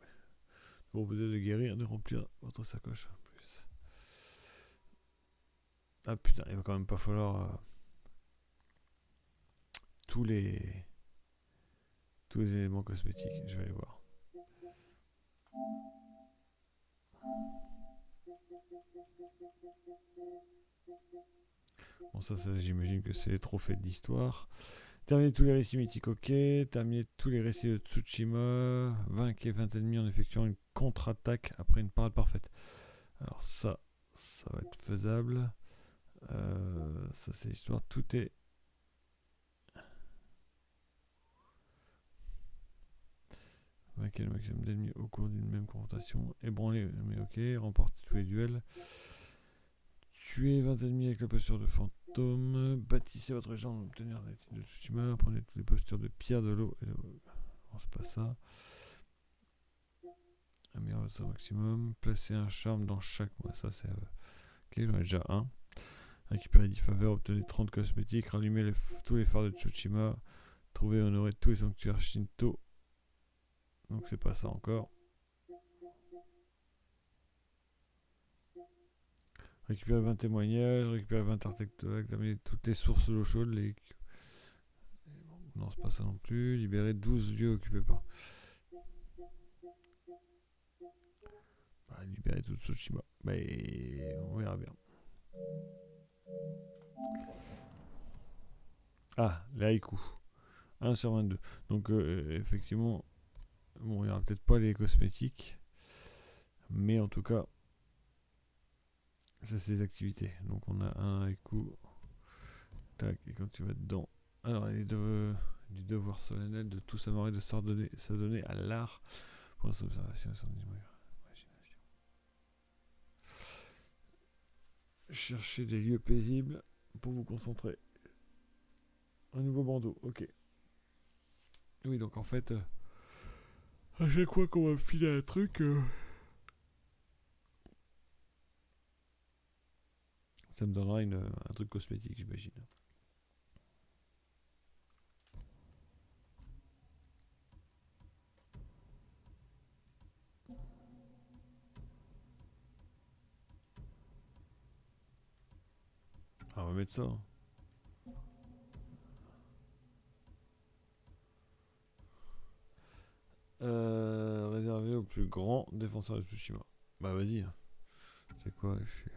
proposer de guérir, de remplir votre sacoche. Plus. Ah putain, il va quand même pas falloir tous les éléments cosmétiques. Je vais aller voir. Bon ça j'imagine que c'est les trophées de l'histoire. Terminer tous les récits mythiques, ok. Terminer tous les récits de Tsushima. Vaincre 20 ennemis en effectuant une contre-attaque après une parade parfaite. Alors ça va être faisable. Ça c'est l'histoire. Tout est... Vaincre le maximum d'ennemis au cours d'une même confrontation. Ébranler, mais ok. Remporter tous les duels. Tuer 20 ennemis avec la posture de fantôme. Bâtissez votre légende, obtenir des titres de Tsushima. Prenez toutes les postures de pierre, de l'eau et de... Non, c'est pas ça. Améliorer votre maximum. Placez un charme dans chaque... Ouais, ça c'est... Ok, j'en ai déjà un. Récupérer 10 faveurs, obtenez 30 cosmétiques. Rallumer tous les phares de Tsushima. Trouver et honorer tous les sanctuaires Shinto. Donc c'est pas ça encore. Récupérer 20 témoignages, récupérer 20 artefacts, examiner toutes les sources d'eau chaude, non c'est pas ça non plus, libérer 12 lieux occupés par... Bah, libérer tout Tsushima, mais on verra bien. Ah, les haïkus, 1 sur 22, donc effectivement, bon il n'y aura peut-être pas les cosmétiques, mais en tout cas, ça c'est les activités. Donc on a un haïku. Tac, et quand tu vas dedans. Alors il est du devoir solennel de tout s'amarrer, de s'adonner à l'art pour notre observation et son imagination. Cherchez des lieux paisibles pour vous concentrer. Un nouveau bandeau, ok. Oui donc en fait à chaque fois qu'on va filer un truc ça me donnera un truc cosmétique, j'imagine. Ah, on va mettre ça. Réservé au plus grand défenseur de Tsushima. Bah vas-y. C'est quoi je suis...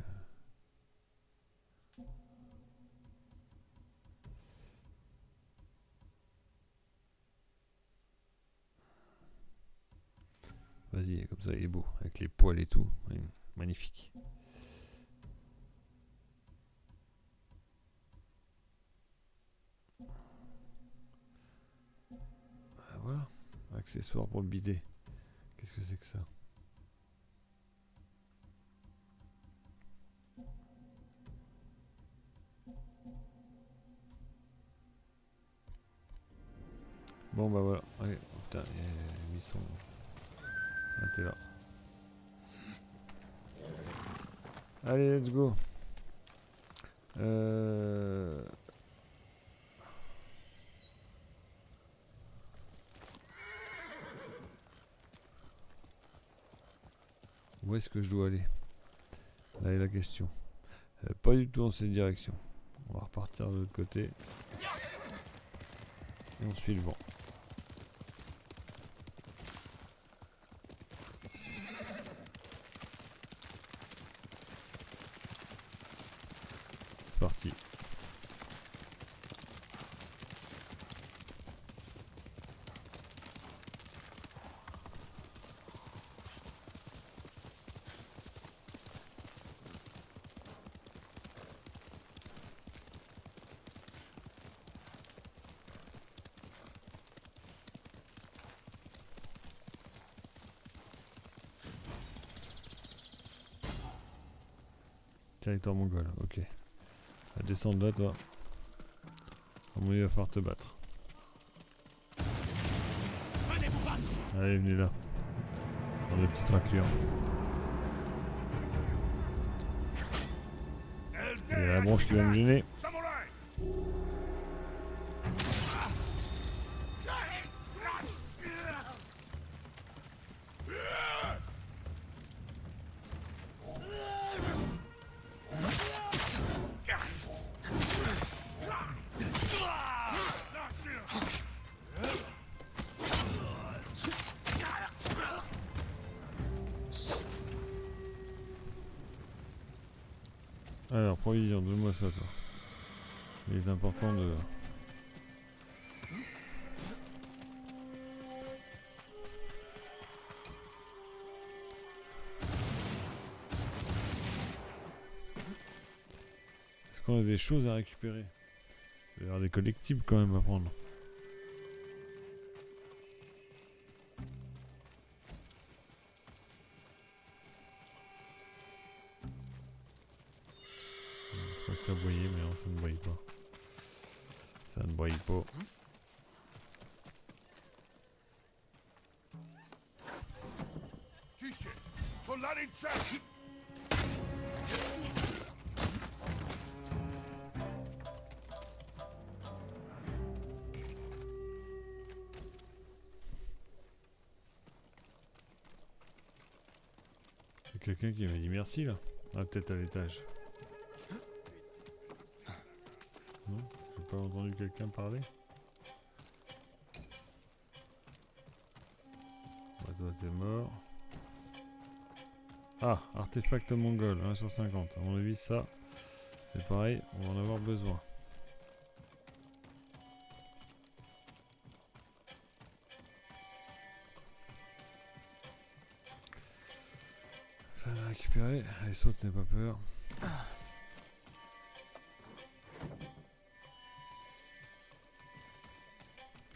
Vas-y, comme ça il est beau, avec les poils et tout. Ouais, magnifique. Voilà, accessoire pour le bidet. Qu'est-ce que c'est que ça? Bon bah voilà, allez, oh, putain, ils sont... Ah, t'es là. Allez, let's go. Où est-ce que je dois aller? Là est la question. Pas du tout dans cette direction. On va repartir de l'autre côté. Et on suit le vent. C'est parti. Territoire mongol, ok. À descendre là, toi. À mon avis, il va falloir te battre. Allez, venez là. Dans des petites raclures. Il y a la branche qui va me gêner. Alors, provision, donne-moi ça, toi. Il est important de... Est-ce qu'on a des choses à récupérer? Il va y avoir des collectibles quand même à prendre. Je crois que ça boyait, mais non, ça ne boyait pas. Ça ne boyait pas. Il y a quelqu'un qui m'a dit merci là. Ah, peut-être à l'étage. Non, j'ai pas entendu quelqu'un parler. Bah toi t'es mort. Ah, artefact mongol, 1 sur 50. À mon avis ça, c'est pareil, on va en avoir besoin. Je vais la récupérer. Allez, saute, n'aie pas peur.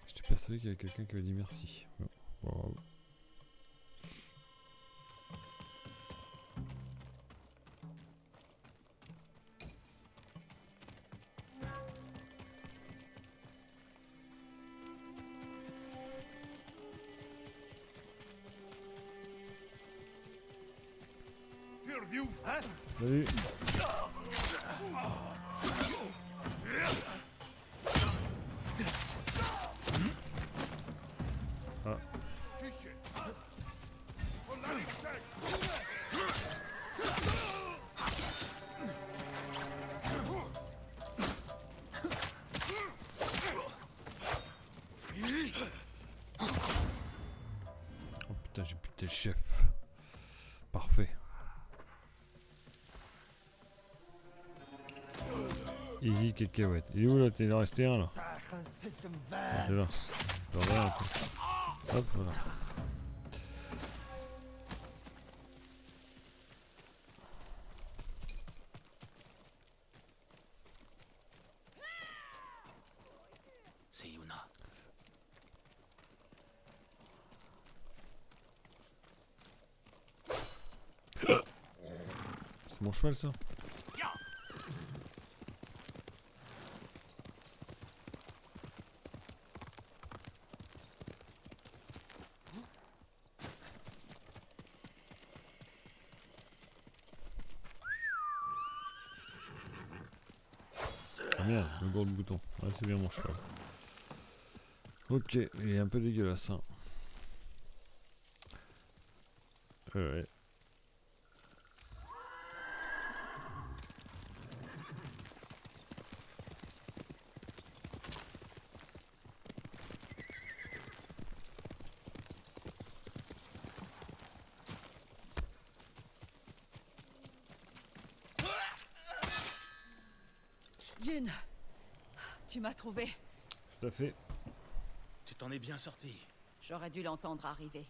J'étais persuadé qu'il y avait quelqu'un qui avait dit merci. Bon, bravo. Salut. Ah. Oh putain, j'ai buté le chef. Parfait. Easy cacahuète. Il est où là? Il en restait un là. Ah, t'es là. Voilà, hop, voilà. C'est Yuna. C'est mon cheval ça? Ah merde, le gros bouton. Ouais, c'est bien mon cheval. Ok, il est un peu dégueulasse. Hein. Ouais. Jin, tu m'as trouvé. Tout à fait. Tu t'en es bien sorti. J'aurais dû l'entendre arriver.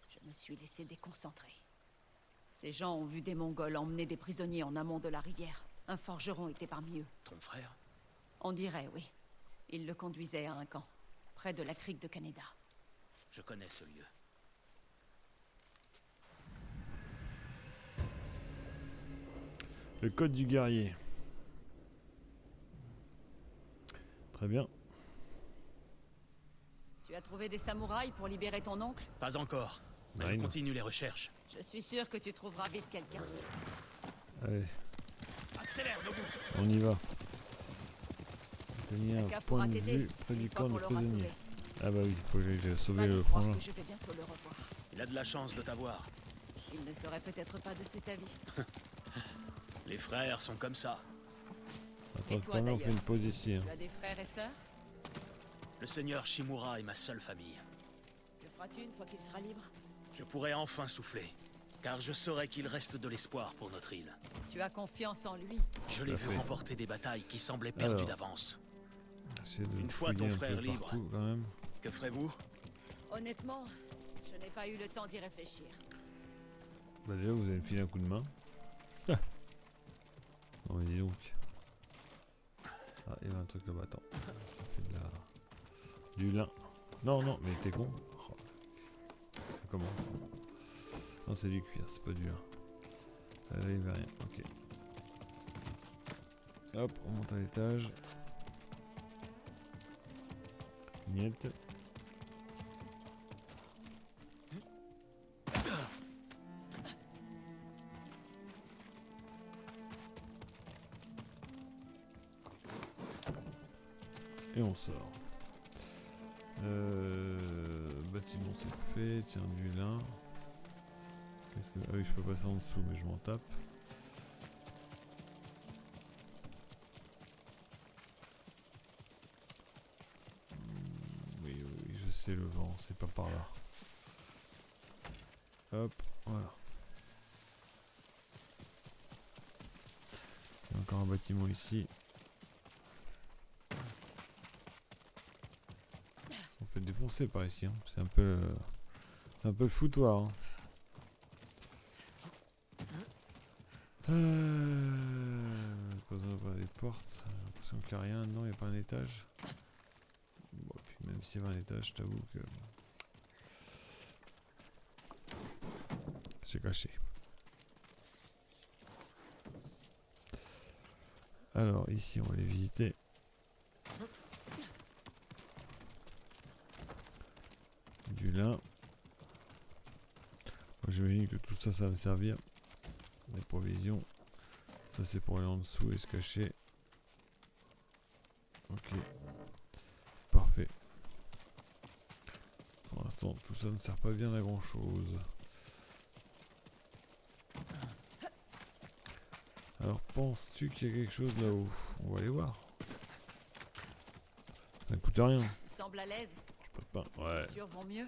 Je me suis laissé déconcentrer. Ces gens ont vu des Mongols emmener des prisonniers en amont de la rivière. Un forgeron était parmi eux. Ton frère? On dirait, oui. Il le conduisait à un camp, près de la crique de Kaneda. Je connais ce lieu. Le code du guerrier. Très bien. Tu as trouvé des samouraïs pour libérer ton oncle? Pas encore, mais je continue les recherches. Je suis sûr que tu trouveras vite quelqu'un. Allez. Accélère, Nobu. On y va. Obtenir un Cap point pourra de t'aider, vue près une du fois camp qu'on de l'aura prisonniers. sauvé. Ah bah oui, il faut que j'aille sauver Fallait le croire frangin. que je vais bientôt le revoir. Il a de la chance de t'avoir. Il ne serait peut-être pas de cet avis. Les frères sont comme ça. Attends, Et toi, quand même, on fait d'ailleurs une pause ici. Hein. Tu as des frères et sœurs? Le seigneur Shimura est ma seule famille. Que feras-tu une fois qu'il sera libre? Je pourrai enfin souffler, car je saurai qu'il reste de l'espoir pour notre île. Tu as confiance en lui. Je l'ai à vu fait. remporter des batailles qui semblaient perdues Alors. d'avance. Essayer de Une fois fouiller ton un frère peu libre. partout, quand même. Que ferez-vous? Honnêtement, je n'ai pas eu le temps d'y réfléchir. Bah déjà, vous allez me filer un coup de main. Non, mais dis donc. Ah, il y avait un truc là-bas, attends. Ça fait de la... du lin. Non, non, mais t'es con. Oh. Ça commence. Non, c'est du cuir, c'est pas du lin. Là, il n'y avait rien, ok. Hop, on monte à l'étage. Niette. Et on sort. Bâtiment c'est fait, tiens du lin. Ah oui, je peux passer en dessous, mais je m'en tape. Oui, oui, je sais le vent, c'est pas par là. Hop, voilà. Il y a encore un bâtiment ici. On fait défoncer par ici, hein. C'est un peu le foutoir. Hein. Pas besoin des portes. J'ai l'impression qu'il n'y a rien. Non, il n'y a pas un étage. Bon, puis même s'il y avait un étage, je t'avoue que c'est caché. Alors ici, on va les visiter. Du lin. J'imagine que tout ça, ça va me servir. Des provisions. Ça, c'est pour aller en dessous et se cacher. Ok. Parfait. Pour l'instant, tout ça ne sert pas bien à grand chose. Alors, penses-tu qu'il y a quelque chose là-haut? On va aller voir. Ça ne coûte rien. Tu sembles à l'aise. Je peux pas. Ouais. Les blessures vont mieux.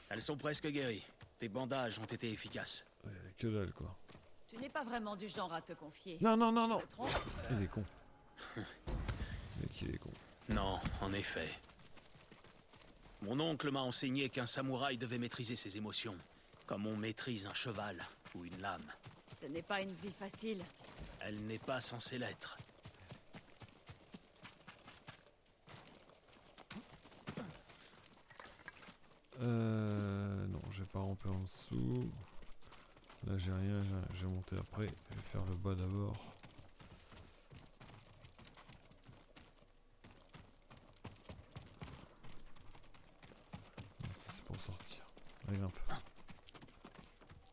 Elles sont presque guéries. Tes bandages ont été efficaces. Que dalle, quoi. Tu n'es pas vraiment du genre à te confier. Non, non, non, Je non. me trompe? Il est con. Le mec, il est con. Non, en effet. Mon oncle m'a enseigné qu'un samouraï devait maîtriser ses émotions, comme on maîtrise un cheval ou une lame. Ce n'est pas une vie facile. Elle n'est pas censée l'être. Non, j'ai pas rampé en dessous. Là, j'ai rien, j'ai monté après. Je vais faire le bas d'abord. Ça, c'est pour sortir. Allez, grimpe.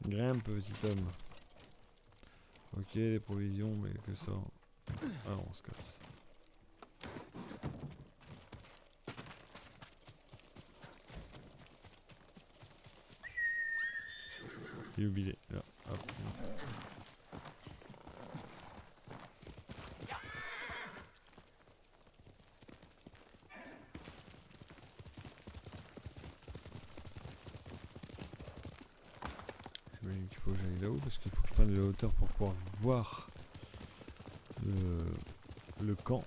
Grimpe, petit homme. Ok, les provisions, mais que ça. Ah, on se casse. J'ai oublié, là, hop. J'imagine qu'il faut que j'aille là-haut parce qu'il faut que je prenne de la hauteur pour pouvoir voir le camp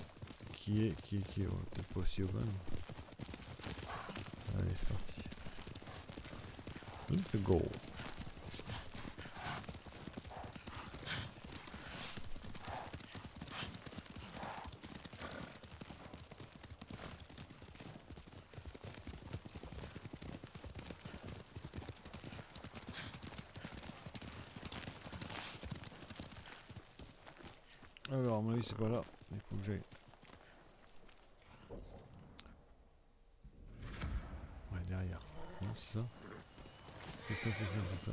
qui est peut-être pas aussi haut quand même. Allez, c'est parti. Let's go. Alors, à mon avis, c'est pas là. Il faut que j'aille. Ouais, derrière. Non, c'est ça. C'est ça, c'est ça, c'est ça.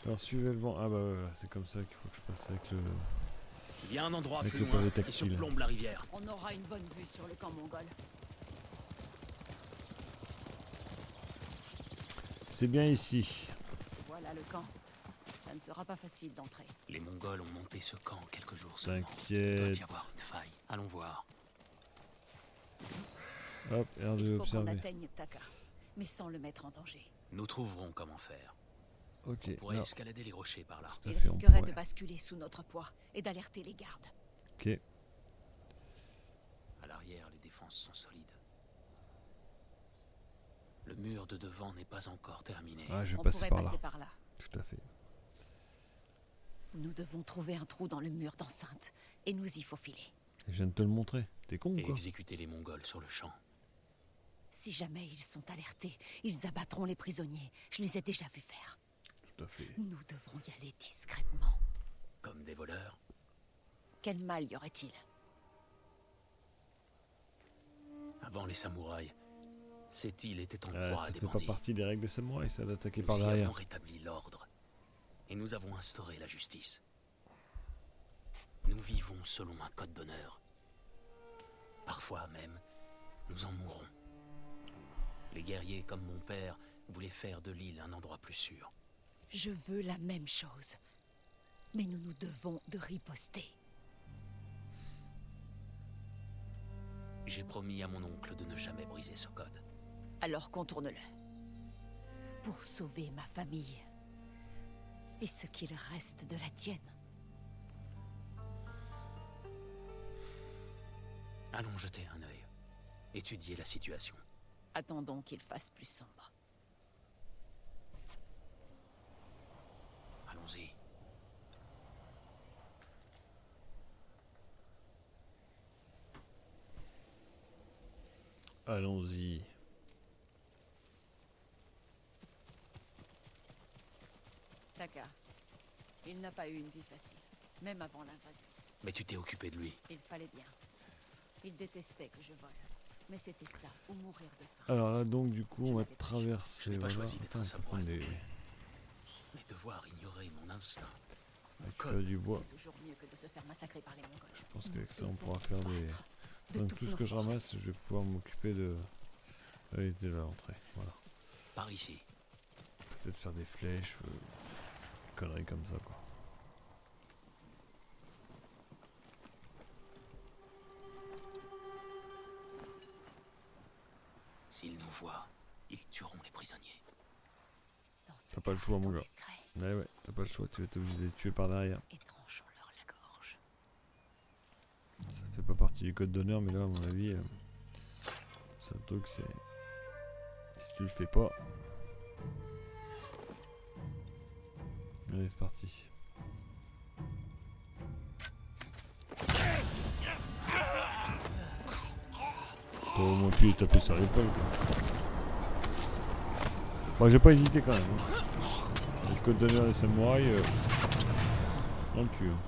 Alors suivez le vent. Ah bah voilà, c'est comme ça qu'il faut que je fasse avec le... Il y a un endroit Avec plus le loin pavé qui tactile. surplombe la rivière. On aura une bonne vue sur le camp mongol. C'est bien ici. Voilà le camp. Ça ne sera pas facile d'entrer. Les Mongols ont monté ce camp quelques jours seulement. Il doit T'inquiète. y avoir une faille. Allons voir. Hop, Il R2 faut qu'on observer. atteigne Taka, mais sans le mettre en danger. Nous trouverons comment faire. Ok, On pourrait là, escalader les rochers par là. tout à Il fait, on risquerait de pourrait. basculer sous notre poids et d'alerter les gardes. Ok. À l'arrière, les défenses sont solides. Le mur de devant n'est pas encore terminé. Ah, je vais On passer pourrait par là. passer par là. Tout à fait. Nous devons trouver un trou dans le mur d'enceinte et nous y faufiler. Je viens de te le montrer. T'es con ou Et quoi? exécuter les Mongols sur le champ. Si jamais ils sont alertés, ils abattront les prisonniers. Je les ai déjà vus faire. Tout à fait. Nous devrons y aller discrètement. Comme des voleurs. Quel mal y aurait-il? Avant les samouraïs, cette île était en Ah, proie à ça des fait pas bandits. partie des règles des samouraïs, ça d'attaquer Nous par y derrière. avons rétabli l'ordre. Et nous avons instauré la justice. Nous vivons selon un code d'honneur. Parfois même, nous en mourrons. Les guerriers comme mon père voulaient faire de l'île un endroit plus sûr. Je veux la même chose. Mais nous nous devons de riposter. J'ai promis à mon oncle de ne jamais briser ce code. Alors contourne-le. Pour sauver ma famille. Et ce qu'il reste de la tienne. Allons jeter un œil. Étudier la situation. Attendons qu'il fasse plus sombre. Allons-y. Allons-y. Taka, il n'a pas eu une vie facile, même avant l'invasion. Mais tu t'es occupé de lui. Il fallait bien. Il détestait que je vole. Mais c'était ça, ou mourir de faim. Alors là, donc, du coup, on va Je traverser. n'ai pas Voilà. choisi d'être Attends, un on peut samouraï. prendre des... Mais devoir ignorer mon instinct. Mon récupérer du bois. C'est toujours mieux que de se faire massacrer par les Mongols. Je pense qu'avec ça, on pourra faire des... Donc tout ce que je ramasse, je vais pouvoir m'occuper de... Allez, de l'entrée, voilà. Par ici. Peut-être faire des flèches, conneries comme ça, quoi. S'ils nous voient, ils tueront les prisonniers. T'as pas le choix, mon gars. Ouais, ouais, t'as pas le choix, tu vas être obligé de les tuer par derrière. Et tranchons-leur la gorge. Ça fait pas partie du code d'honneur, mais là, à mon avis, c'est un truc, c'est... Si tu le fais pas... Allez, c'est parti. T'as au moins pu les taper sur l'épaule, quoi. Bon, j'ai pas hésité quand même. Hein. Le code d'honneur des samouraïs, dans le cul. Hein.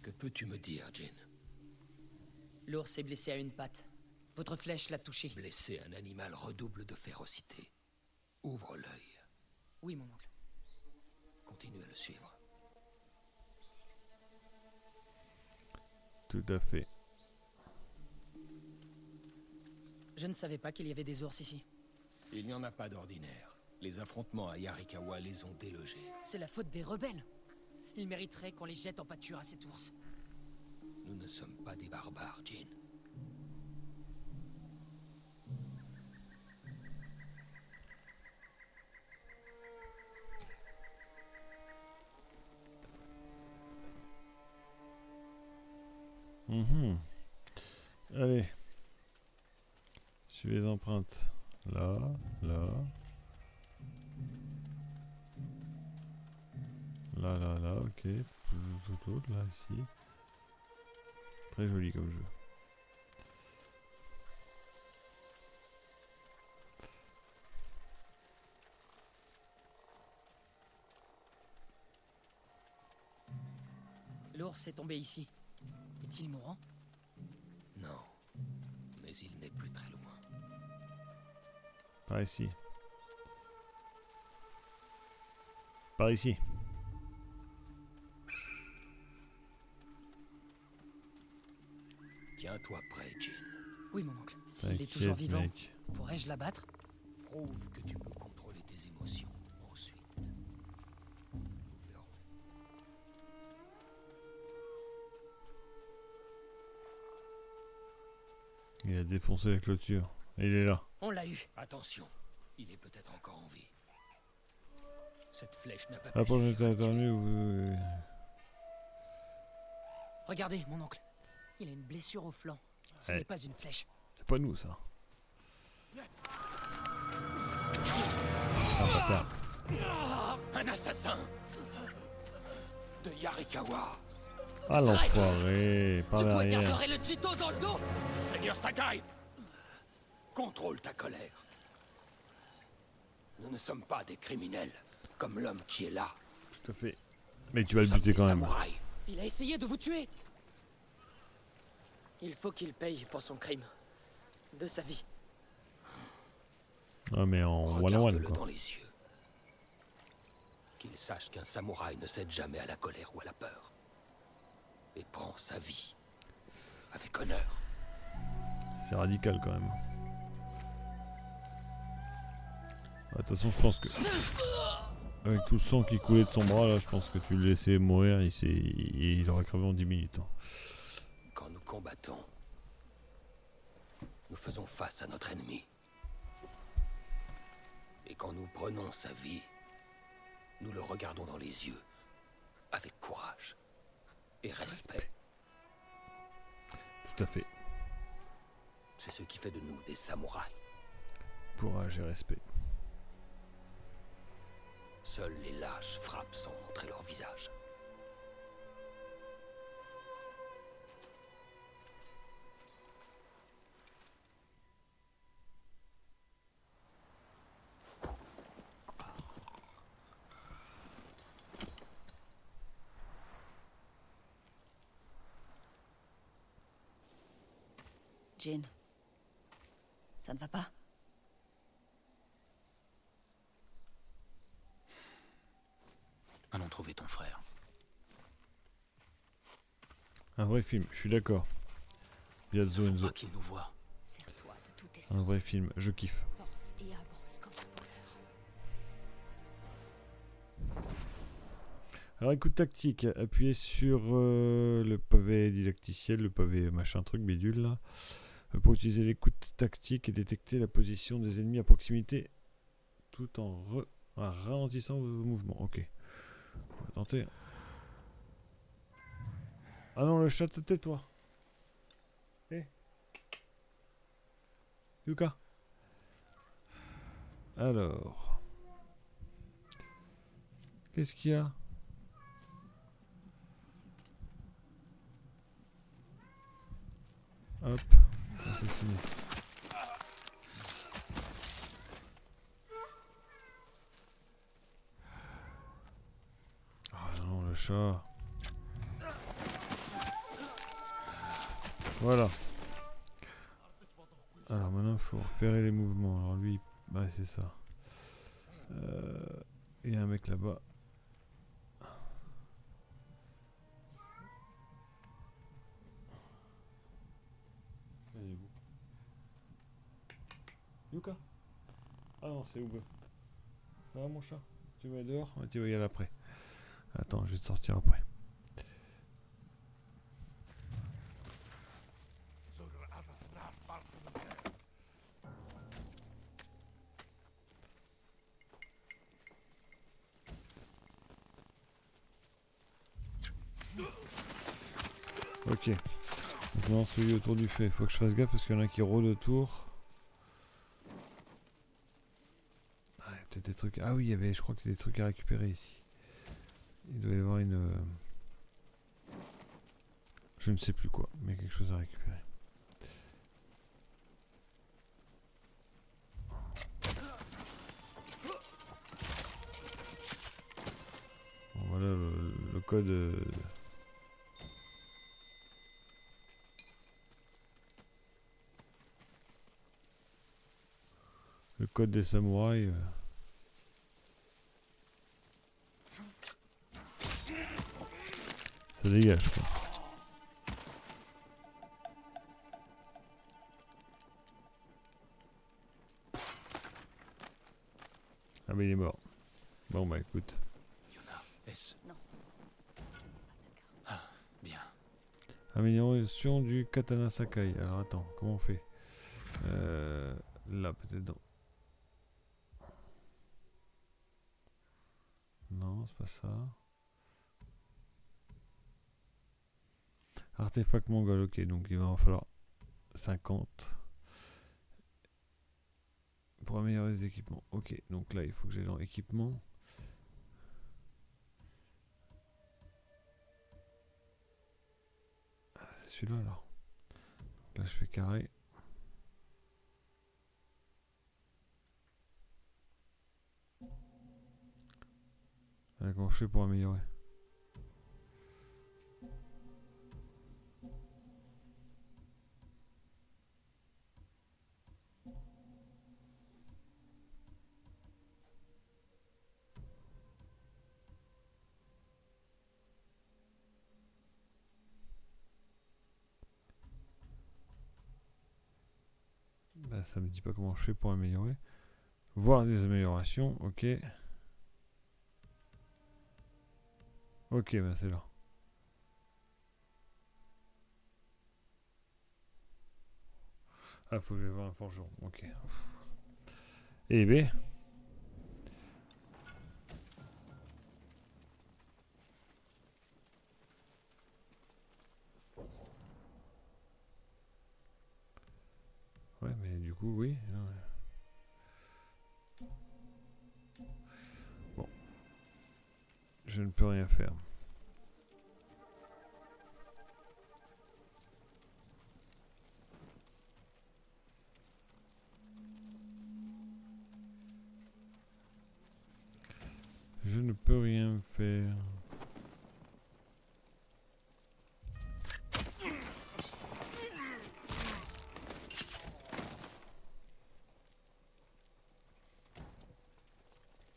Que peux-tu me dire, Jin? L'ours est blessé à une patte. Votre flèche l'a touché. Blesser un animal redouble de férocité. Ouvre l'œil. Oui, mon oncle. Continue à le suivre. Tout à fait. Je ne savais pas qu'il y avait des ours ici. Il n'y en a pas d'ordinaire. Les affrontements à Yarikawa les ont délogés. C'est la faute des rebelles. Ils mériteraient qu'on les jette en pâture à cet ours. Nous ne sommes pas des barbares, Jin. Allez. Suivez les empreintes. Là, là. Là, ok. Tout, là, ici. Très joli comme jeu. l'ours est tombé ici. Est-il mourant? Non, mais il n'est plus très loin. Par ici. Par ici. Tiens-toi prêt, Jin. Oui, mon oncle. S'il est toujours vivant, mec. pourrais-je l'abattre? Prouve que tu peux contrôler tes émotions. Ensuite, nous verrons. Il a défoncé la clôture. Et il est là. On l'a eu. Attention, il est peut-être encore en vie. Cette flèche n'a pas Ah, pu pour suffire à le tuer. ou... Regardez, mon oncle. Il a une blessure au flanc. Ce Ouais. n'est pas une flèche. C'est pas nous, ça. Ah, bâtard. Un assassin de Yarikawa. Ah, l'enfoiré. Par Tu derrière. poignarderais le Tito dans le dos. Seigneur Sakai, contrôle ta colère. Nous ne sommes pas des criminels, comme l'homme qui est là. Tout à fait. Mais tu vas le Nous sommes buter des quand même. samouraïs. Il a essayé de vous tuer. Il faut qu'il paye pour son crime. De sa vie. Ah, mais en one-on-one, Regarde-le quoi. dans les yeux. Qu'il sache qu'un samouraï ne cède jamais à la colère ou à la peur. Et prend sa vie avec honneur. C'est radical, quand même. De toute façon, je pense que... Avec tout le sang qui coulait de son bras, là, je pense que tu le laissais mourir, il aurait crevé en 10 minutes. Hein. Quand nous combattons, nous faisons face à notre ennemi. Et quand nous prenons sa vie, nous le regardons dans les yeux, avec courage et respect. Tout à fait. C'est ce qui fait de nous des samouraïs. Courage et respect. Seuls les lâches frappent sans montrer leur visage. Jin, ça ne va pas? Allons trouver ton frère. Un vrai film, je suis d'accord. Piazzo Faut Enzo. pas qu'il nous voit. Sers-toi de tout tes Un vrai sens. film, je kiffe. Pense et avance comme un voleur. Alors écoute tactique, appuyez sur le pavé didacticiel, le pavé machin truc bidule là, pour utiliser l'écoute tactique et détecter la position des ennemis à proximité tout en ralentissant vos mouvements. Ok, on va tenter. Ah non, le chat, tais-toi. Eh Yuka. Alors, qu'est-ce qu'il y a? Hop, assassiné. Ah non, le chat. Voilà. Alors maintenant, il faut repérer les mouvements. Alors lui, bah c'est ça. Il y a un mec là-bas. Yuka. Ah non, c'est Ube. Ça va mon chat? Tu vas dehors? Ouais, tu vas y aller après. Attends, je vais te sortir après. Ok. Maintenant celui autour du feu. Il faut que je fasse gaffe parce qu'il y en a qui rôdent autour. Ah, il y a peut-être des trucs. Ah oui, il y avait, je crois que c'est des trucs à récupérer ici. Il doit y avoir une... Je ne sais plus quoi, mais quelque chose à récupérer. Bon, voilà le code code des samouraïs. Ça dégage quoi. Ah mais il est mort. Bon bah écoute. Yuna, est-ce... Non. Ce n'est pas Taka. Ah, bien. Amélioration du katana Sakai. Alors attends, comment on fait là peut-être dans... Non, c'est pas ça. Artefact mongol, ok, donc il va en falloir 50 pour améliorer les équipements. Ok, donc là il faut que j'aille dans équipement. Ah, c'est celui-là alors. Donc là je fais carré. Comment je fais pour améliorer? Bah, ça me dit pas comment je fais pour améliorer. Voir des améliorations, ok. Ok, bah c'est là. Ah, faut que j'aille voir un forgeron, ok. Et B. Ouais, mais du coup, oui. Bon. Je ne peux rien faire. Je ne peux rien faire.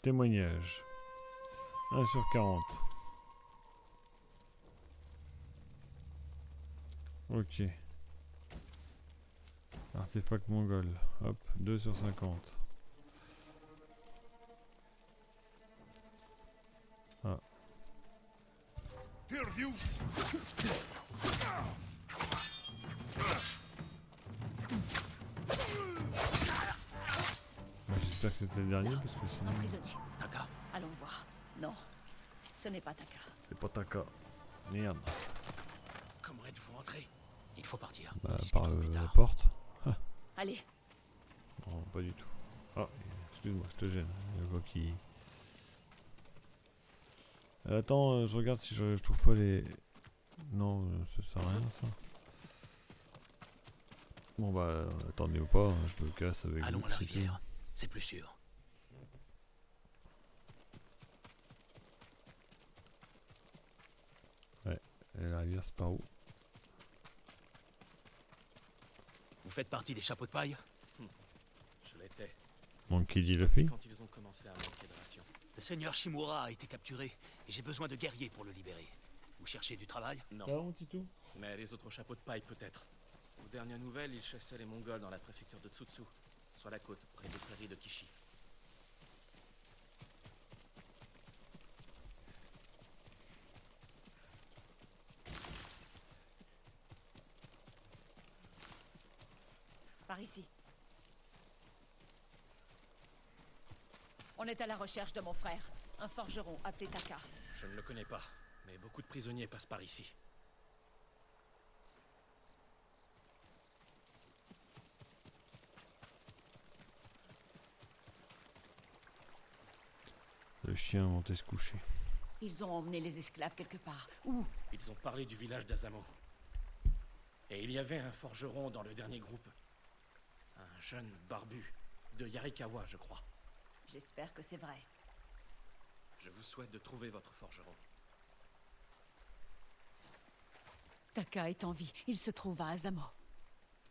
Témoignage. 1 sur 40. Ok. Artefact mongol. Hop, 2 sur 50. Ah. J'espère que c'était le dernier parce que sinon... Un prisonnier. Taka. Allons voir. Non, ce n'est pas Taka. C'est pas Taka. Merde. Comment êtes-vous entré? Il faut partir. Bah, Discutons par plus la tard. porte. Ah. Allez. Non, pas du tout. Ah, excuse-moi, je te gêne. Je vois qui... attends, je regarde si je trouve pas les... Non, ça sert à rien ça. Bon bah, attendez ou pas, hein, je me casse avec Allons vous, à la c'est rivière, c'est plus sûr. tout. Ouais, et la rivière c'est par où? Vous faites partie des chapeaux de paille? Je l'étais. Donc qui dit le fait? Quand ils ont commencé à manquer de rations. Le seigneur Shimura a été capturé et j'ai besoin de guerriers pour le libérer. Vous cherchez du travail? Non. Mais les autres chapeaux de paille peut-être. Aux dernières nouvelles, ils chassaient les Mongols dans la préfecture de Tsutsu, sur la côte, près des prairies de Kishi. Par ici. On est à la recherche de mon frère, un forgeron appelé Taka. Je ne le connais pas, mais beaucoup de prisonniers passent par ici. Le chien est monté se coucher. Ils ont emmené les esclaves quelque part. Où? Ils ont parlé du village d'Azamo. Et il y avait un forgeron dans le dernier groupe. Un jeune barbu, de Yarikawa, je crois. J'espère que c'est vrai. Je vous souhaite de trouver votre forgeron. Taka est en vie. Il se trouve à Azamo.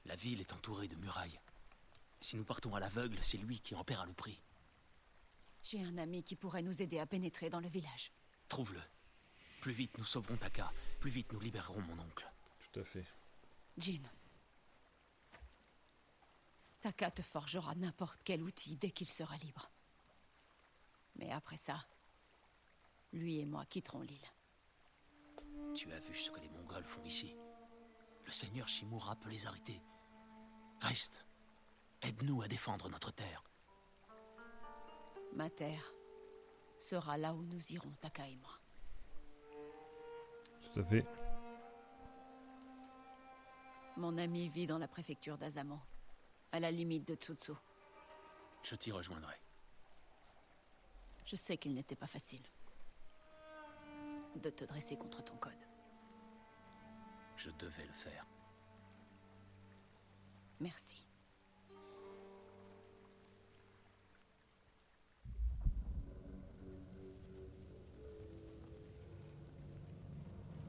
La ville est entourée de murailles. Si nous partons à l'aveugle, c'est lui qui en paiera le prix. J'ai un ami qui pourrait nous aider à pénétrer dans le village. Trouve-le. Plus vite nous sauverons Taka, plus vite nous libérerons mon oncle. Tout à fait. Jin. Taka te forgera n'importe quel outil dès qu'il sera libre. Mais après ça, lui et moi quitterons l'île. Tu as vu ce que les Mongols font ici. Le seigneur Shimura peut les arrêter. Reste. Aide-nous à défendre notre terre. Ma terre sera là où nous irons, Taka et moi. Tout à fait. Mon ami vit dans la préfecture d'Azamo, à la limite de Tsutsu. Je t'y rejoindrai. Je sais qu'il n'était pas facile de te dresser contre ton code. Je devais le faire. Merci.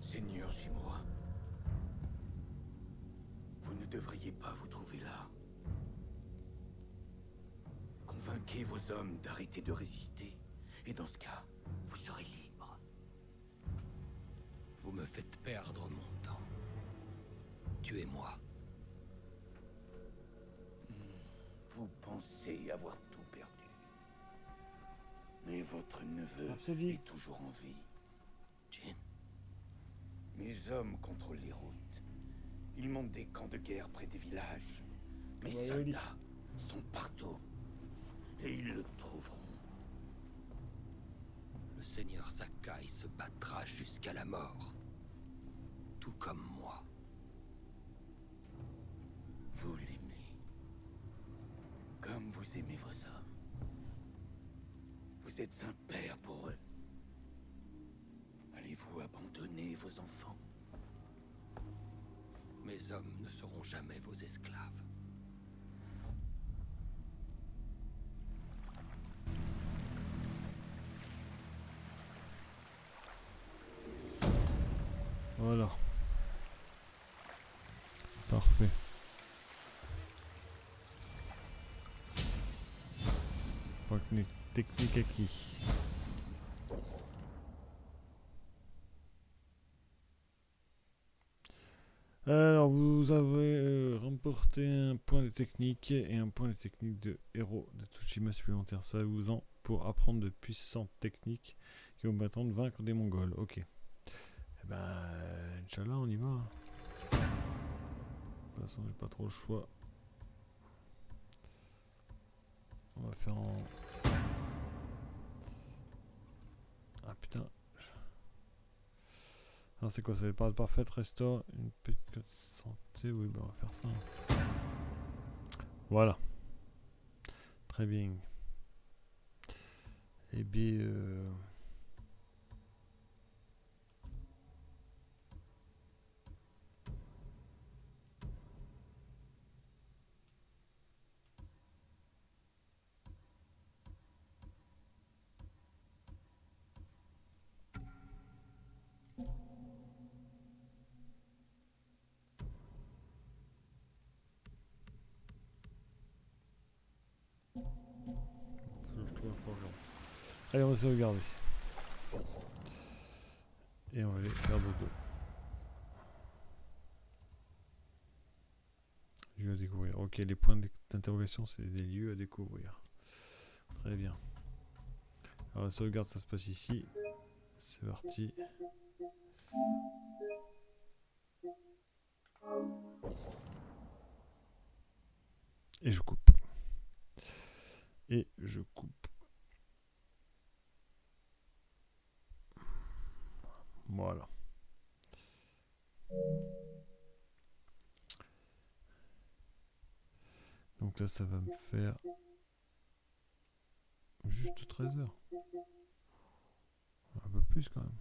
Seigneur Shimura, vous ne devriez pas vous trouver là. Convainquez vos hommes d'arrêter de résister, et dans ce cas, vous serez libre. Vous me faites perdre mon temps. Tuez-moi. Vous pensez avoir tout perdu. Mais votre neveu Absolument. est toujours en vie. Jin. Mes hommes contrôlent les routes. Ils montent des camps de guerre près des villages. Mes Ouais, soldats sont partout. Et ils le trouveront. Le seigneur Sakai se battra jusqu'à la mort. Tout comme moi. Vous l'aimez. Comme vous aimez vos hommes. Vous êtes un père pour eux. Allez-vous abandonner vos enfants? Mes hommes ne seront jamais vos esclaves. Voilà. Parfait. Technique acquis. Alors, vous avez remporté un point de technique et un point de technique de héros de Tsushima supplémentaire. Ça vous en pour apprendre de puissantes techniques qui vont permettre de vaincre des Mongols. Ok. Eh ben, Inch'Allah, on y va. De toute façon, j'ai pas trop le choix. On va faire en... Ah putain. Alors c'est quoi ça? Les paroles parfaites, restaure une petite cote de santé. Oui, bah on va faire ça. Voilà. Très bien. Et bien... Allez, on va sauvegarder. Et on va aller faire dodo. Lieu à découvrir. Ok, les points d'interrogation, c'est des lieux à découvrir. Très bien. Alors la sauvegarde, ça se passe ici. C'est parti. Et je coupe. Et je coupe. Voilà. Donc là, ça va me faire juste 13 heures. Un peu plus quand même.